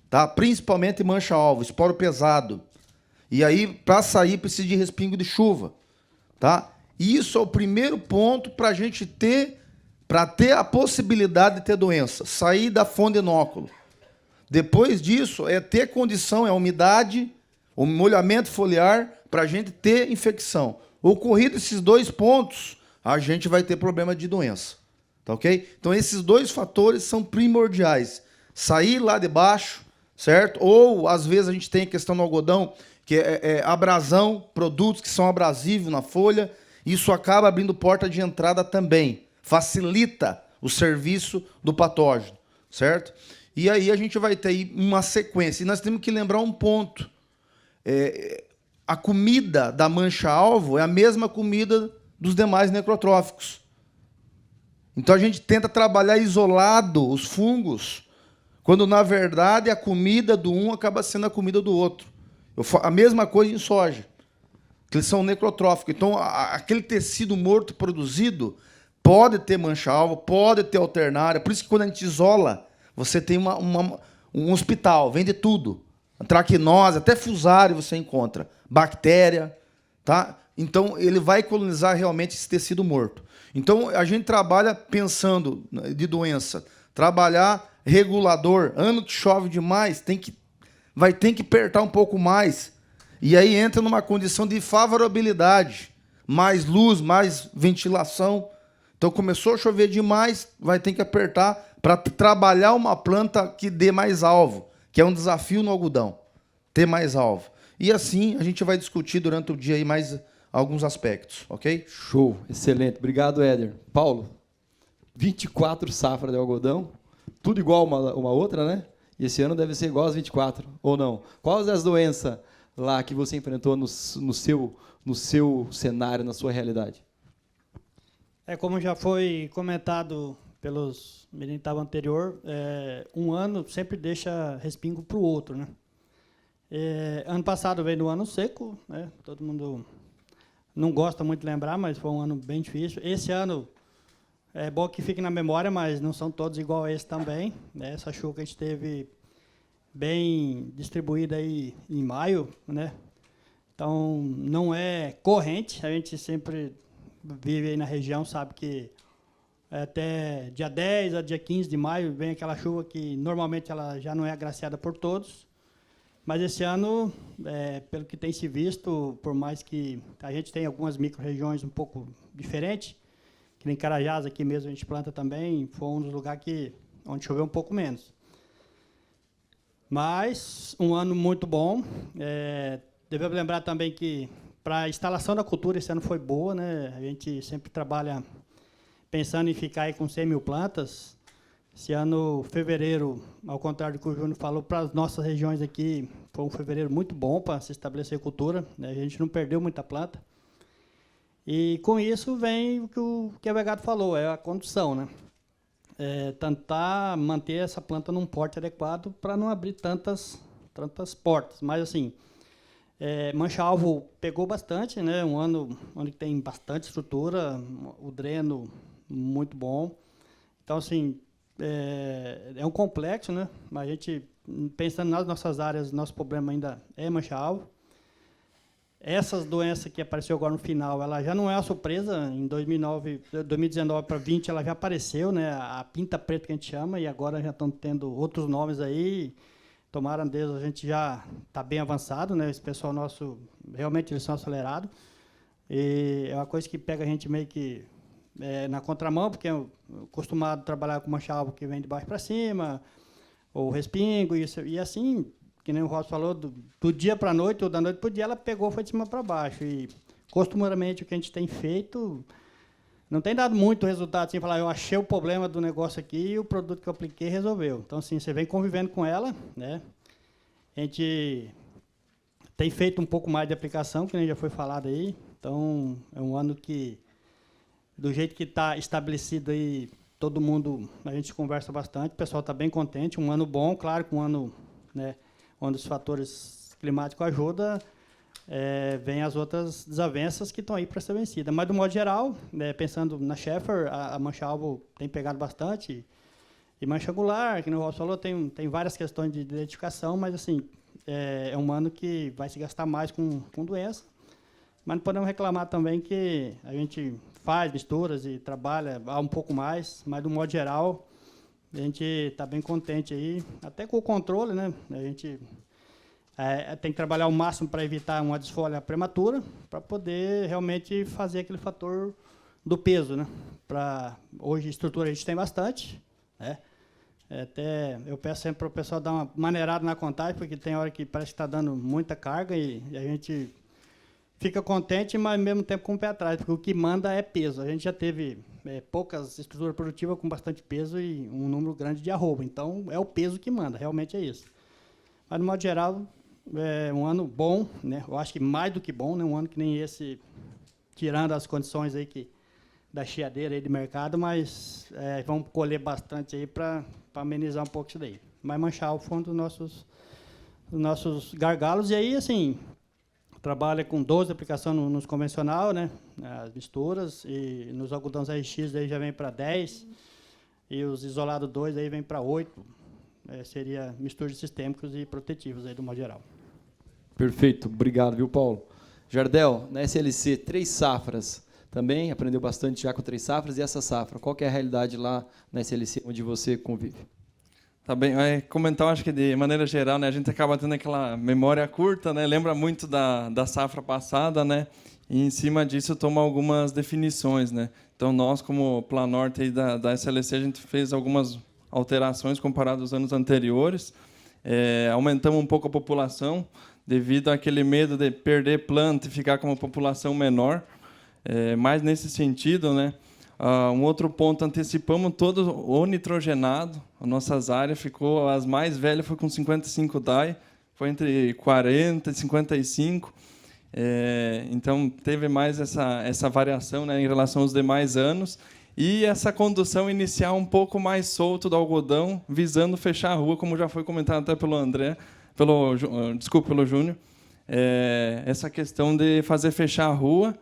Tá? Principalmente mancha-alvo, esporo pesado. E aí, para sair, precisa de respingo de chuva. Tá? Isso é o primeiro ponto para a gente ter a possibilidade de ter doença, sair da fonte de inóculo. Depois disso, ter condição, a umidade, o molhamento foliar, para a gente ter infecção. Ocorrido esses 2 pontos, a gente vai ter problema de doença. Tá ok? Então, esses 2 fatores são primordiais. Sair lá de baixo, certo? Ou, às vezes, a gente tem a questão do algodão, que é abrasão, produtos que são abrasivos na folha. Isso acaba abrindo porta de entrada também. Facilita o serviço do patógeno, certo? E aí a gente vai ter aí uma sequência. E nós temos que lembrar um ponto. A comida da mancha-alvo é a mesma comida dos demais necrotróficos. Então a gente tenta trabalhar isolado os fungos, quando, na verdade, a comida do um acaba sendo a comida do outro. A mesma coisa em soja, que eles são necrotróficos. Então, aquele tecido morto produzido pode ter mancha-alvo, pode ter alternária. Por isso que quando a gente isola, você tem um hospital, vende tudo. Traquinose, até fusário você encontra. Bactéria, tá? Então, ele vai colonizar realmente esse tecido morto. Então, a gente trabalha pensando de doença. Trabalhar regulador. Ano que chove demais, vai ter que apertar um pouco mais. E aí entra numa condição de favorabilidade. Mais luz, mais ventilação. Então, começou a chover demais, vai ter que apertar para trabalhar uma planta que dê mais alvo, que é um desafio no algodão, ter mais alvo. E assim, a gente vai discutir durante o dia aí mais alguns aspectos, ok? Show, excelente. Obrigado, Éder. Paulo, 24 safras de algodão, tudo igual uma outra, né? E esse ano deve ser igual às 24, ou não? Quais as doenças lá que você enfrentou no seu cenário, na sua realidade? Como já foi comentado pelos meninos que estavam anterior, um ano sempre deixa respingo para o outro, né? Ano passado veio no ano seco, né? Todo mundo não gosta muito de lembrar, mas foi um ano bem difícil. Esse ano é bom que fique na memória, mas não são todos igual a esse também, né? Essa chuva que a gente teve bem distribuída aí em maio, né? Então não é corrente, a gente sempre vive aí na região, sabe que até dia 10 a dia 15 de maio vem aquela chuva que normalmente ela já não é agraciada por todos. Mas esse ano, pelo que tem se visto, por mais que a gente tenha algumas micro-regiões um pouco diferentes, que nem Carajás aqui mesmo a gente planta também, foi um dos lugares onde choveu um pouco menos. Mas um ano muito bom. Devemos lembrar também que para a instalação da cultura esse ano foi boa, né? A gente sempre trabalha pensando em ficar aí com 100 mil plantas. Esse ano, fevereiro, ao contrário do que o Júnior falou, para as nossas regiões aqui, foi um fevereiro muito bom para se estabelecer cultura, né? A gente não perdeu muita planta. E, com isso, vem o que o Vegado falou, é a condução, né? Tentar manter essa planta num porte adequado para não abrir tantas portas. Mas, assim, mancha-alvo pegou bastante, né? Um ano onde tem bastante estrutura, o dreno muito bom. Então, assim, é um complexo, né? Mas a gente, pensando nas nossas áreas, nosso problema ainda é mancha-alvo. Essas doenças que apareceu agora no final, ela já não é uma surpresa. Em 2019 para 2020, ela já apareceu, né? A pinta preta que a gente chama, e agora já estão tendo outros nomes aí. Tomara Deus, a gente já está bem avançado, né? Esse pessoal nosso, realmente, eles são acelerados. E é uma coisa que pega a gente meio que na contramão, porque é acostumado a trabalhar com mancha-alvo que vem de baixo para cima, ou respingo, e assim, que nem o Ross falou, do dia para a noite, ou da noite para o dia, ela pegou, foi de cima para baixo. E, costumeiramente, o que a gente tem feito não tem dado muito resultado, assim, falar, eu achei o problema do negócio aqui e o produto que eu apliquei resolveu. Então, assim, você vem convivendo com ela, né? A gente tem feito um pouco mais de aplicação, que nem já foi falado aí. Então, é um ano que, do jeito que está estabelecido aí, todo mundo, a gente conversa bastante, o pessoal está bem contente, um ano bom, claro que um ano, né, onde os fatores climáticos ajudam, vem as outras desavenças que estão aí para ser vencidas. Mas, do modo geral, pensando na Schaeffer, a mancha-alvo tem pegado bastante, e mancha angular, que o Ross falou, tem várias questões de identificação, mas assim, é um ano que vai se gastar mais com doença. Mas não podemos reclamar também que a gente faz misturas e trabalha um pouco mais, mas, do modo geral, a gente está bem contente aí, até com o controle, né? A gente tem que trabalhar o máximo para evitar uma desfolha prematura, para poder realmente fazer aquele fator do peso, né? Hoje, estrutura a gente tem bastante, né? Até eu peço sempre para o pessoal dar uma maneirada na contagem, porque tem hora que parece que está dando muita carga e a gente fica contente, mas, ao mesmo tempo, com o pé atrás, porque o que manda é peso. A gente já teve poucas estruturas produtivas com bastante peso e um número grande de arroba. Então, é o peso que manda, realmente é isso. Mas, de modo geral, é um ano bom, né? Eu acho que mais do que bom, né? Um ano que nem esse, tirando as condições aí da chiadeira aí de mercado, mas vamos colher bastante aí para amenizar um pouco isso daí. Mas mancha-alvo foi um dos os nossos gargalos. E aí, assim, trabalha com 12 aplicações nos convencional, né? As misturas, e nos algodões RX aí já vem para 10, e os isolados 2 aí vem para 8. Seria misturas sistêmicos e protetivos aí do modo geral. Perfeito, obrigado, viu, Paulo? Jardel, na SLC, 3 safras. Também aprendeu bastante já com 3 safras. E essa safra, qual que é a realidade lá na SLC, onde você convive? Tá bem, comentar, acho que de maneira geral, né, a gente acaba tendo aquela memória curta, né, lembra muito da safra passada, né, e em cima disso toma algumas definições, né. Então nós, como Planorte aí da SLC, a gente fez algumas alterações comparadas aos anos anteriores, aumentamos um pouco a população devido àquele medo de perder planta e ficar com uma população menor, mais nesse sentido, né. Um outro ponto, antecipamos todo o nitrogenado. As nossas áreas ficou, as mais velhas foi com 55 DAI, foi entre 40 e 55. Então, teve mais essa variação, né, em relação aos demais anos. E essa condução inicial um pouco mais solto do algodão, visando fechar a rua, como já foi comentado até pelo André, pelo Júnior. Essa questão de fazer fechar a rua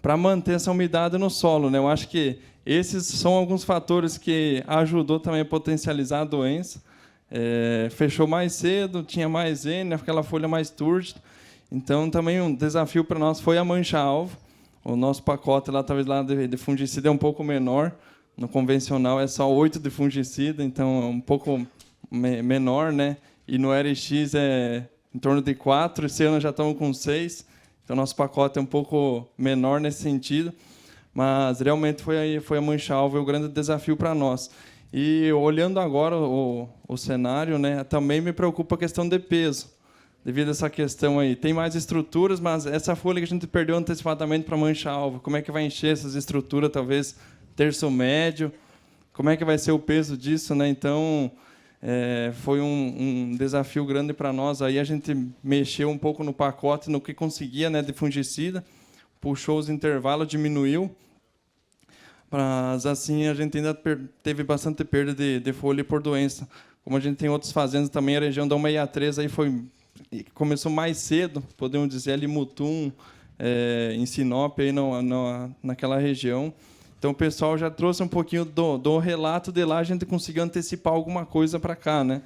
para manter essa umidade no solo, né? Eu acho que esses são alguns fatores que ajudou também a potencializar a doença. Fechou mais cedo, tinha mais N, aquela folha mais túrgida. Então, também um desafio para nós foi a mancha-alvo. O nosso pacote lá, talvez lá de fungicida é um pouco menor. No convencional é só 8 de fungicida, então é um pouco menor, né? E no RX é em torno de 4, esse ano já estamos com 6. Então, nosso pacote é um pouco menor nesse sentido, mas realmente foi a mancha-alvo, é o grande desafio para nós. E olhando agora o cenário, né, também me preocupa a questão de peso, devido a essa questão aí. Tem mais estruturas, mas essa folha que a gente perdeu antecipadamente para mancha-alvo, como é que vai encher essas estruturas, talvez terço médio, como é que vai ser o peso disso, né? Então, foi um desafio grande para nós. Aí a gente mexeu um pouco no pacote, no que conseguia, né, de fungicida, puxou os intervalos, diminuiu, mas assim a gente ainda teve bastante perda de folha por doença. Como a gente tem outras fazendas também, a região da 163 aí começou mais cedo, podemos dizer, ali Mutum, em Sinop, aí naquela região. Então, o pessoal já trouxe um pouquinho do relato de lá, a gente conseguiu antecipar alguma coisa para cá, né?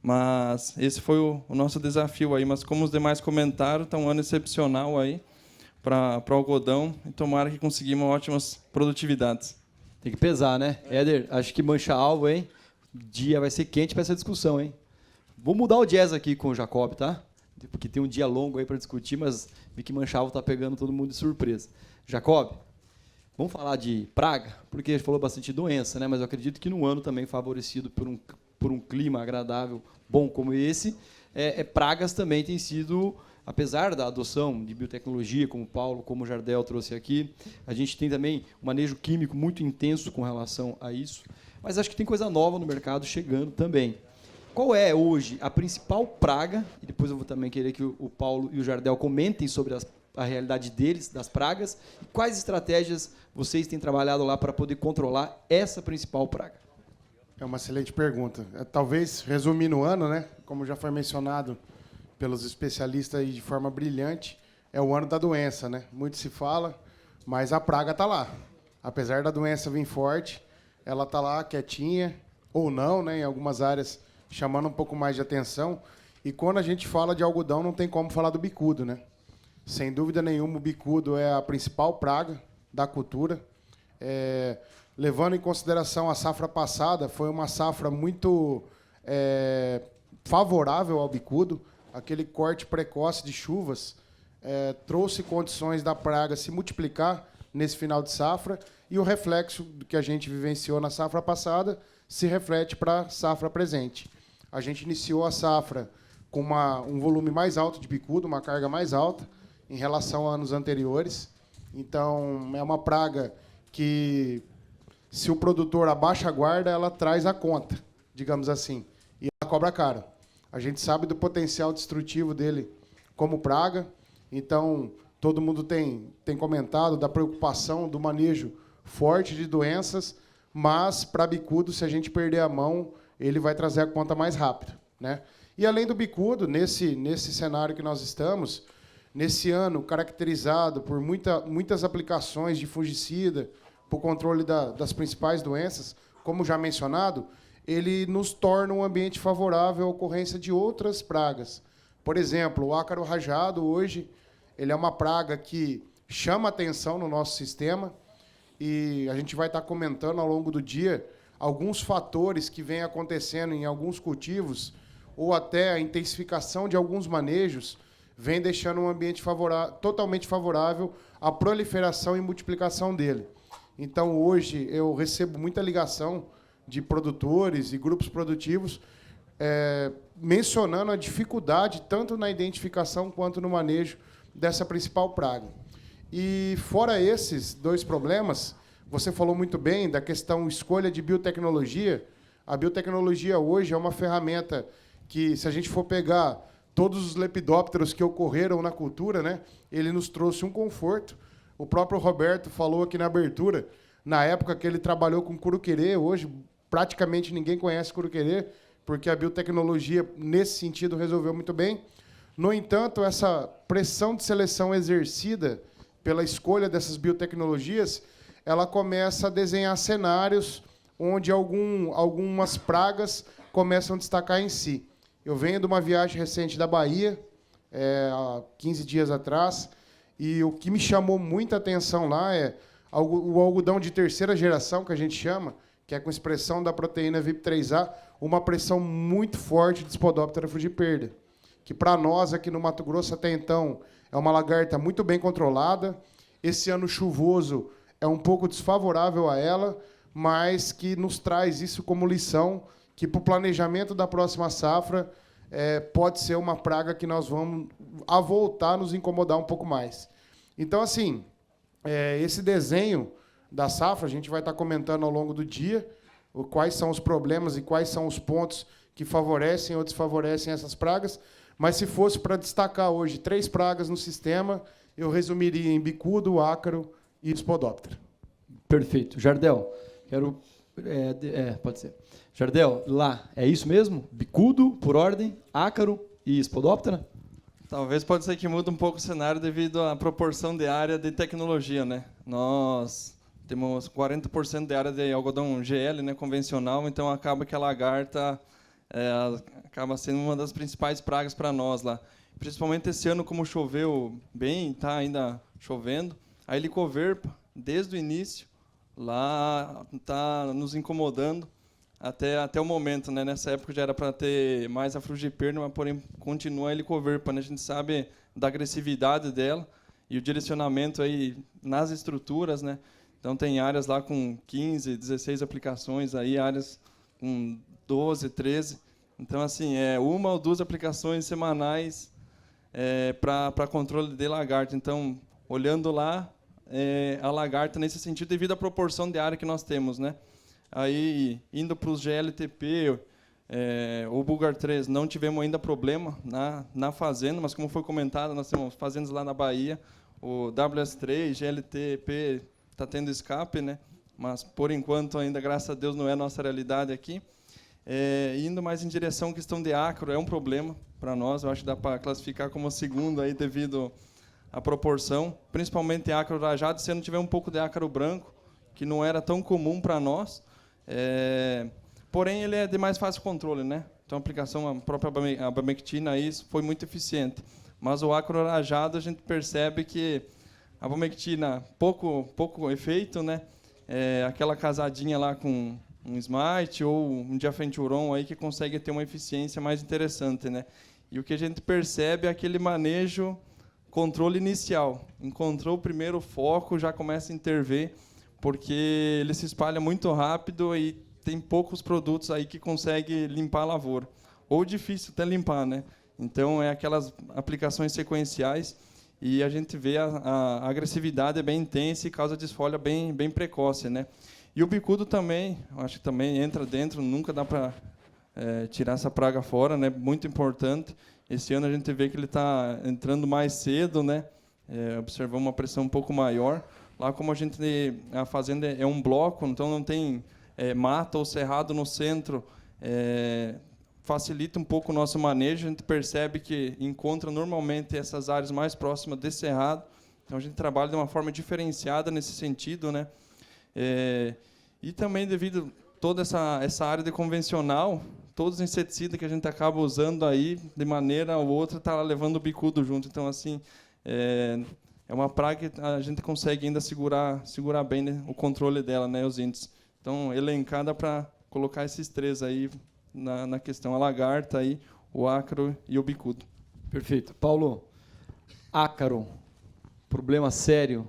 Mas esse foi o nosso desafio aí. Mas, como os demais comentaram, está um ano excepcional aí para o algodão, e tomara que conseguimos ótimas produtividades. Tem que pesar, né? Éder, acho que mancha-alvo, hein? O dia vai ser quente para essa discussão, hein? Vou mudar o jazz aqui com o Jacob, tá? Porque tem um dia longo aí para discutir, mas vi que mancha-alvo está pegando todo mundo de surpresa. Jacob, vamos falar de praga, porque a gente falou bastante de doença, né? Mas eu acredito que no ano também favorecido por um clima agradável, bom como esse, pragas também têm sido, apesar da adoção de biotecnologia, como o Paulo, como o Jardel trouxe aqui, a gente tem também um manejo químico muito intenso com relação a isso, mas acho que tem coisa nova no mercado chegando também. Qual é, hoje, a principal praga, e depois eu vou também querer que o Paulo e o Jardel comentem sobre a realidade deles, das pragas, e quais estratégias vocês têm trabalhado lá para poder controlar essa principal praga? É uma excelente pergunta. Talvez, resumindo o ano, né, como já foi mencionado pelos especialistas aí de forma brilhante, é o ano da doença, né? Muito se fala, mas a praga está lá. Apesar da doença vir forte, ela está lá quietinha, ou não, né, em algumas áreas chamando um pouco mais de atenção. E quando a gente fala de algodão, não tem como falar do bicudo, né? Sem dúvida nenhuma, o bicudo é a principal praga da cultura. Levando em consideração a safra passada, foi uma safra muito favorável ao bicudo. Aquele corte precoce de chuvas trouxe condições da praga se multiplicar nesse final de safra, e o reflexo do que a gente vivenciou na safra passada se reflete para a safra presente. A gente iniciou a safra com um volume mais alto de bicudo, uma carga mais alta em relação a anos anteriores. Então, é uma praga que, se o produtor abaixa a guarda, ela traz a conta, digamos assim, e ela cobra caro. A gente sabe do potencial destrutivo dele como praga, então todo mundo tem comentado da preocupação do manejo forte de doenças, mas para bicudo, se a gente perder a mão, ele vai trazer a conta mais rápido, né? E além do bicudo, nesse cenário que nós estamos, nesse ano caracterizado por muitas aplicações de fungicida para o controle das principais doenças, como já mencionado, ele nos torna um ambiente favorável à ocorrência de outras pragas. Por exemplo, o ácaro rajado, hoje, ele é uma praga que chama atenção no nosso sistema, e a gente vai estar comentando ao longo do dia alguns fatores que vêm acontecendo em alguns cultivos, ou até a intensificação de alguns manejos, vem deixando um ambiente totalmente favorável à proliferação e multiplicação dele. Então, hoje, eu recebo muita ligação de produtores e grupos produtivos mencionando a dificuldade tanto na identificação quanto no manejo dessa principal praga. E, fora esses dois problemas, você falou muito bem da questão escolha de biotecnologia. A biotecnologia hoje é uma ferramenta que, se a gente for pegar todos os lepidópteros que ocorreram na cultura, né, ele nos trouxe um conforto. O próprio Roberto falou aqui na abertura, na época que ele trabalhou com curuquerê, hoje praticamente ninguém conhece curuquerê, porque a biotecnologia, nesse sentido, resolveu muito bem. No entanto, essa pressão de seleção exercida pela escolha dessas biotecnologias, ela começa a desenhar cenários onde algumas pragas começam a destacar em si. Eu venho de uma viagem recente da Bahia, há 15 dias atrás, e o que me chamou muita atenção lá é o algodão de terceira geração, que a gente chama, que é com expressão da proteína VIP3A, uma pressão muito forte de Spodoptera frugiperda, que para nós aqui no Mato Grosso até então é uma lagarta muito bem controlada. Esse ano chuvoso é um pouco desfavorável a ela, mas que nos traz isso como lição, que para o planejamento da próxima safra pode ser uma praga que nós vamos voltar a nos incomodar um pouco mais. Então, assim, esse desenho da safra, a gente vai estar comentando ao longo do dia quais são os problemas e quais são os pontos que favorecem ou desfavorecem essas pragas, mas se fosse para destacar hoje 3 pragas no sistema, eu resumiria em bicudo, ácaro e Spodoptera. Perfeito. Jardel, pode ser. Jardel, lá, é isso mesmo? Bicudo, por ordem, ácaro e Spodoptera? Talvez pode ser que mude um pouco o cenário devido à proporção de área de tecnologia, né? Nós temos 40% de área de algodão GL, né, convencional, então acaba que a lagarta acaba sendo uma das principais pragas para nós lá. Principalmente esse ano, como choveu bem, está ainda chovendo, a helicoverpa, desde o início, lá está nos incomodando até o momento, né? Nessa época já era para ter mais a frugiperda, mas porém continua a helicoverpa, né? A gente sabe da agressividade dela e o direcionamento aí nas estruturas, né? Então tem áreas lá com 15, 16 aplicações, aí áreas com 12, 13. Então, assim, uma ou 2 aplicações semanais para controle de lagarta. Então, olhando lá, a lagarta nesse sentido, devido à proporção de área que nós temos, né? Aí, indo para os GLTP, o Bulgar 3, não tivemos ainda problema na fazenda, mas como foi comentado, nós temos fazendas lá na Bahia, o WS3, GLTP está tendo escape, né? Mas, por enquanto, ainda, graças a Deus, não é a nossa realidade aqui. Indo mais em direção à questão de ácaro, é um problema para nós, eu acho que dá para classificar como segundo aí, devido à proporção, principalmente ácaro rajado, se não tiver um pouco de ácaro branco, que não era tão comum para nós, porém ele é de mais fácil controle, né? Então a aplicação, a própria abamectina aí foi muito eficiente, mas o ácaro rajado a gente percebe que a abamectina pouco efeito, né? Aquela casadinha lá com um smite ou um diafenturon aí que consegue ter uma eficiência mais interessante, né? E o que a gente percebe é aquele manejo, controle inicial. Encontrou o primeiro foco, já começa a intervir, porque ele se espalha muito rápido e tem poucos produtos aí que consegue limpar a lavoura. Ou difícil até limpar, né? Então, aquelas aplicações sequenciais e a gente vê a agressividade é bem intensa e causa desfolha bem precoce, né? E o bicudo também, acho que também entra dentro, nunca dá para tirar essa praga fora, né? Muito importante. Esse ano a gente vê que ele está entrando mais cedo, né? Observamos uma pressão um pouco maior. Lá, como a fazenda é um bloco, então não tem mata ou cerrado no centro, facilita um pouco o nosso manejo. A gente percebe que encontra normalmente essas áreas mais próximas desse cerrado. Então, a gente trabalha de uma forma diferenciada nesse sentido, né? E também, devido a toda essa área de convencional, todos os inseticidas que a gente acaba usando aí, de maneira ou outra, está levando o bicudo junto. Então, assim, é uma praga que a gente consegue ainda segurar bem, né, o controle dela, né, os índices. Então, elencada para colocar esses 3 aí na questão: a lagarta, aí, o ácaro e o bicudo. Perfeito. Paulo, ácaro, problema sério,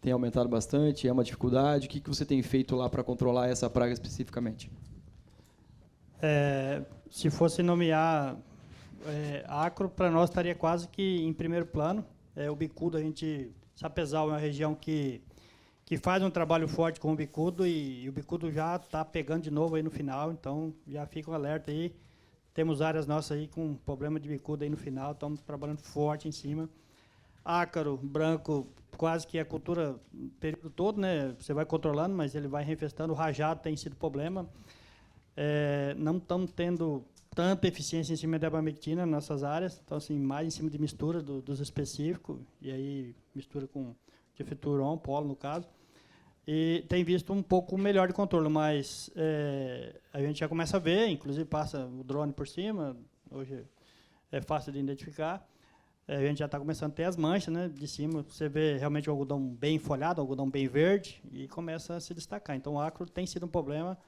tem aumentado bastante, é uma dificuldade. O que você tem feito lá para controlar essa praga especificamente? Se fosse nomear ácaro, para nós estaria quase que em primeiro plano. O bicudo, a gente, Sapezal é uma região que faz um trabalho forte com o bicudo, e o bicudo já está pegando de novo aí no final, então já fica um alerta aí. Temos áreas nossas aí com problema de bicudo aí no final, estamos trabalhando forte em cima. Ácaro, branco, quase que a cultura o período todo, né? Você vai controlando, mas ele vai reinfestando. O rajado tem sido problema. Não estamos tendo tanta eficiência em cima da abamectina nas nossas áreas, então, assim, mais em cima de mistura dos específicos, e aí mistura com difeturon, polo, no caso. E tem visto um pouco melhor de controle, mas a gente já começa a ver, inclusive passa o drone por cima, hoje é fácil de identificar. A gente já está começando a ter as manchas, né, de cima, você vê realmente o algodão bem folhado, o algodão bem verde, e começa a se destacar. Então, o ácaro tem sido um problema.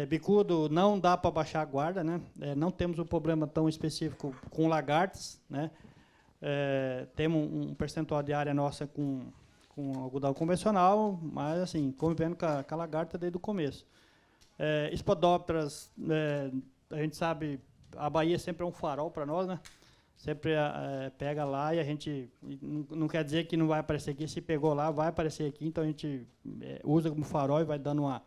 Bicudo, não dá para baixar a guarda, né? Não temos um problema tão específico com lagartas, né? Temos um percentual de área nossa com algodão convencional, mas, assim, convivendo com a lagarta desde o começo. Spodopteras, a gente sabe, a Bahia sempre é um farol para nós, né? Sempre pega lá, e a gente não quer dizer que não vai aparecer aqui. Se pegou lá, vai aparecer aqui, então a gente usa como farol e vai dando uma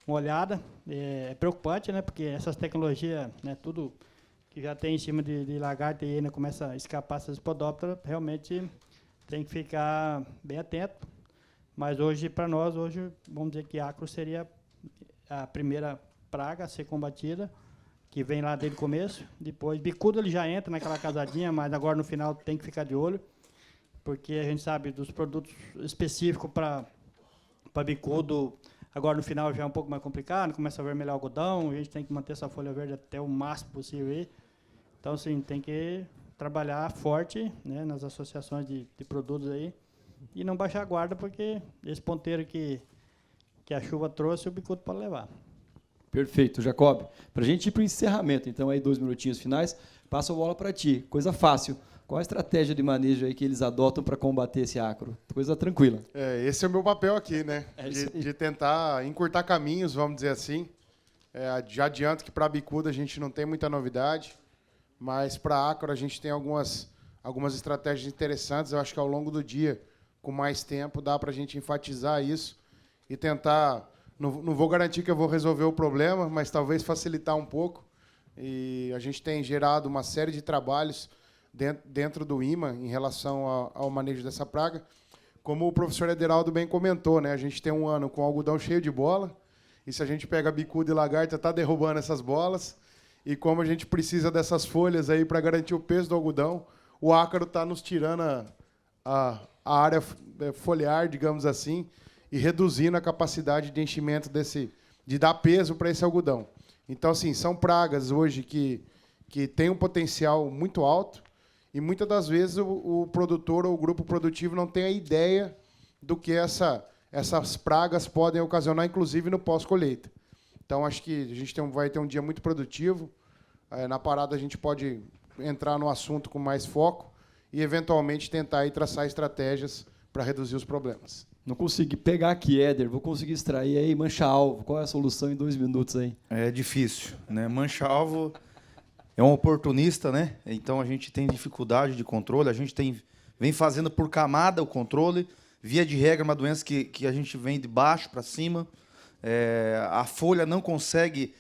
olhada. É preocupante, né? Porque essas tecnologias, né, tudo que já tem em cima de lagarta e ainda começa a escapar essas spodopteras, realmente tem que ficar bem atento. Mas hoje, para nós, vamos dizer que ácaro seria a primeira praga a ser combatida, que vem lá desde o começo. Depois, bicudo ele já entra naquela casadinha, mas agora no final tem que ficar de olho, porque a gente sabe dos produtos específicos para bicudo. Agora, no final, já é um pouco mais complicado, começa a vermelhar o algodão, a gente tem que manter essa folha verde até o máximo possível aí. Então, assim, tem que trabalhar forte, né, nas associações de produtos aí, e não baixar a guarda, porque esse ponteiro que a chuva trouxe, o bicudo pode levar. Perfeito, Jacob. Para a gente ir para o encerramento, então, aí 2 minutinhos finais, passo a bola para ti. Coisa fácil. Qual a estratégia de manejo aí que eles adotam para combater esse ácaro? Coisa tranquila. Esse é o meu papel aqui, né? De tentar encurtar caminhos, vamos dizer assim. Já adianto que para bicuda a gente não tem muita novidade, mas para ácaro a gente tem algumas estratégias interessantes. Eu acho que ao longo do dia, com mais tempo, dá para a gente enfatizar isso e tentar... Não vou garantir que eu vou resolver o problema, mas talvez facilitar um pouco. E a gente tem gerado uma série de trabalhos dentro do IMA em relação ao manejo dessa praga. Como o professor Ederaldo bem comentou, né, a gente tem um ano com algodão cheio de bola, e se a gente pega bicudo e lagarta, está derrubando essas bolas. E como a gente precisa dessas folhas aí para garantir o peso do algodão, o ácaro está nos tirando a área foliar, digamos assim, e reduzindo a capacidade de enchimento de dar peso para esse algodão. Então, assim, são pragas hoje que têm um potencial muito alto, e muitas das vezes o produtor ou o grupo produtivo não tem a ideia do que essas pragas podem ocasionar, inclusive no pós-colheita. Então, acho que a gente vai ter um dia muito produtivo. Na parada, a gente pode entrar no assunto com mais foco e, eventualmente, tentar aí traçar estratégias para reduzir os problemas. Não consegui pegar aqui, Éder. Vou conseguir extrair aí mancha-alvo. Qual é a solução em 2 minutos aí? É difícil, né? Mancha-alvo é um oportunista, né? Então a gente tem dificuldade de controle. A gente vem fazendo por camada o controle. Via de regra, uma doença que a gente vem de baixo para cima. A folha não consegue,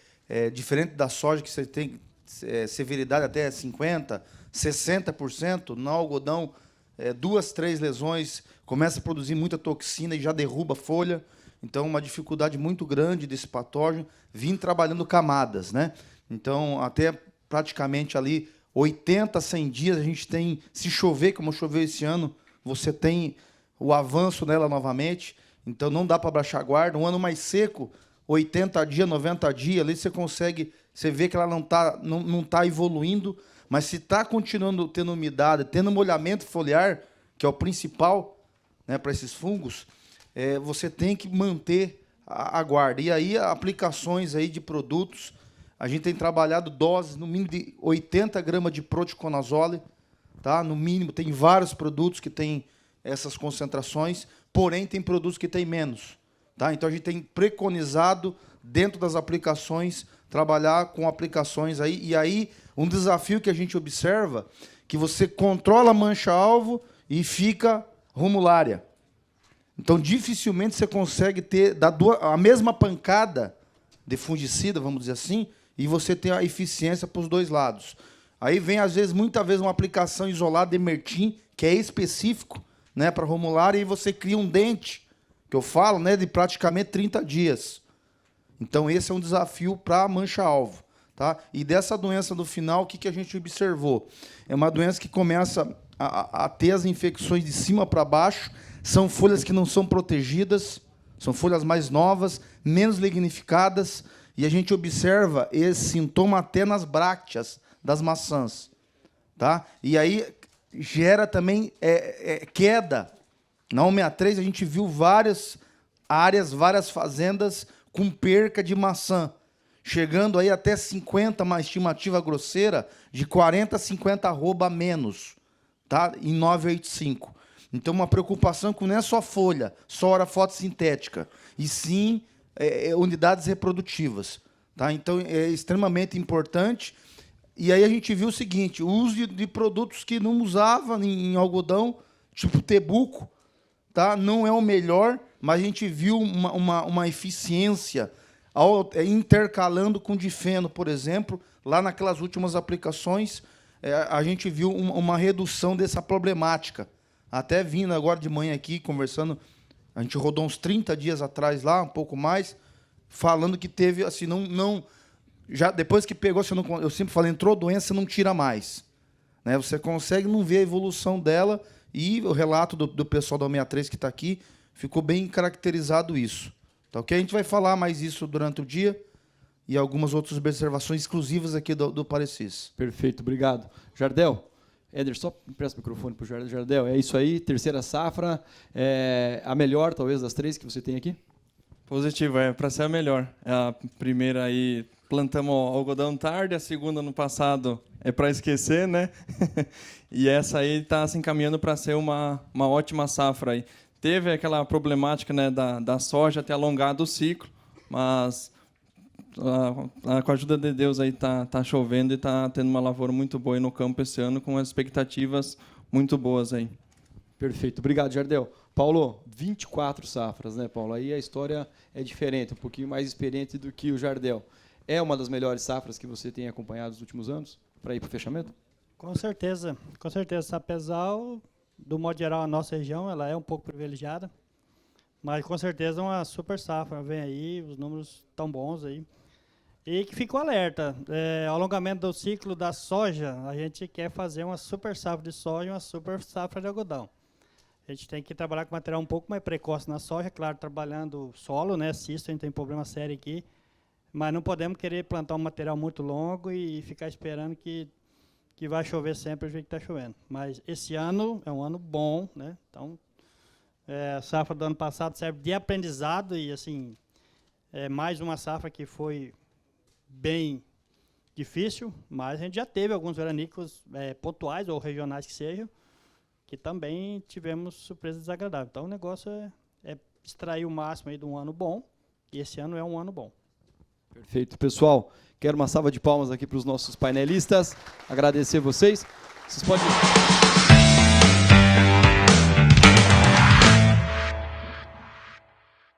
diferente da soja, que você tem severidade até 50%, 60%, no algodão, 2, 3 lesões, começa a produzir muita toxina e já derruba a folha. Então, uma dificuldade muito grande desse patógeno. Vim trabalhando camadas, né? Então, até praticamente ali 80, 100 dias, a gente tem, se chover, como choveu esse ano, você tem o avanço nela novamente. Então, não dá para baixar a guarda. Um ano mais seco, 80 dias, 90 dias, ali você consegue, você vê que ela não tá evoluindo, mas se está continuando tendo umidade, tendo molhamento foliar, que é o principal, né, para esses fungos, você tem que manter a guarda. E aí, aplicações aí de produtos, a gente tem trabalhado doses no mínimo de 80 gramas de proticonazole, tá? No mínimo, tem vários produtos que têm essas concentrações, porém tem produtos que têm menos, tá? Então a gente tem preconizado dentro das aplicações trabalhar com aplicações aí, e aí um desafio que a gente observa que você controla a mancha-alvo e fica rumulária. Então dificilmente você consegue ter a mesma pancada de fungicida, vamos dizer assim, e você ter a eficiência para os dois lados. Aí vem, às vezes, muitas vezes, uma aplicação isolada de Mertim, que é específico, né, para romulária, e você cria um dente, que eu falo, né, de praticamente 30 dias. Então, esse é um desafio para a mancha-alvo. Tá? E dessa doença, no final, o que a gente observou? É uma doença que começa a ter as infecções de cima para baixo, são folhas que não são protegidas, são folhas mais novas, menos lignificadas, e a gente observa esse sintoma até nas brácteas das maçãs. Tá? E aí gera também queda. Na 163 a gente viu várias áreas, várias fazendas com perca de maçã, chegando aí até 50, uma estimativa grosseira, de 40 a 50 arroba a menos, tá? Em 985. Então, uma preocupação que não é só folha, só hora fotossintética, e sim unidades reprodutivas. Tá? Então, é extremamente importante. E aí a gente viu o seguinte, o uso de produtos que não usava em algodão, tipo tebuco, tá? Não é o melhor, mas a gente viu uma eficiência intercalando com difeno, por exemplo, lá naquelas últimas aplicações, a gente viu uma redução dessa problemática. Até vindo agora de manhã aqui, conversando, a gente rodou uns 30 dias atrás lá, um pouco mais, falando que teve, assim, já depois que pegou, eu sempre falo, entrou doença, não tira mais. Né? Você consegue não ver a evolução dela, e o relato do pessoal da 163 que está aqui, ficou bem caracterizado isso. Tá, okay? A gente vai falar mais isso durante o dia, e algumas outras observações exclusivas aqui do Parecis. Perfeito, obrigado. Jardel, Éder, só empresta o microfone para o Jardel. Jardel, é isso aí, terceira safra, a melhor, talvez, das três que você tem aqui? Positivo, para ser a melhor. A primeira aí, plantamos algodão tarde, a segunda no passado é para esquecer, né? E essa aí está se encaminhando para ser uma ótima safra aí. Teve aquela problemática, né, da soja ter alongado o ciclo, mas com a ajuda de Deus aí tá chovendo e está tendo uma lavoura muito boa aí no campo esse ano, com as expectativas muito boas aí. Perfeito, obrigado, Jardel. Paulo, 24 safras, né, Paulo? Aí a história é diferente, um pouquinho mais experiente do que o Jardel. É uma das melhores safras que você tem acompanhado nos últimos anos, para ir para o fechamento? Com certeza. Apesar, do modo geral, a nossa região ela é um pouco privilegiada, mas com certeza uma super safra vem aí, os números estão bons aí. E que ficou alerta, alongamento do ciclo da soja, a gente quer fazer uma super safra de soja e uma super safra de algodão. A gente tem que trabalhar com material um pouco mais precoce na soja, claro, trabalhando solo, né, cisto, a gente tem problema sério aqui, mas não podemos querer plantar um material muito longo e ficar esperando que vai chover sempre o jeito que está chovendo. Mas esse ano é um ano bom, né? Então, a safra do ano passado serve de aprendizado e, assim, mais uma safra que foi bem difícil, mas a gente já teve alguns veranicos pontuais ou regionais que sejam, que também tivemos surpresas desagradáveis. Então, o negócio é extrair o máximo aí de um ano bom, e esse ano é um ano bom. Perfeito. Pessoal, quero uma salva de palmas aqui para os nossos painelistas. Agradecer vocês. Vocês podem...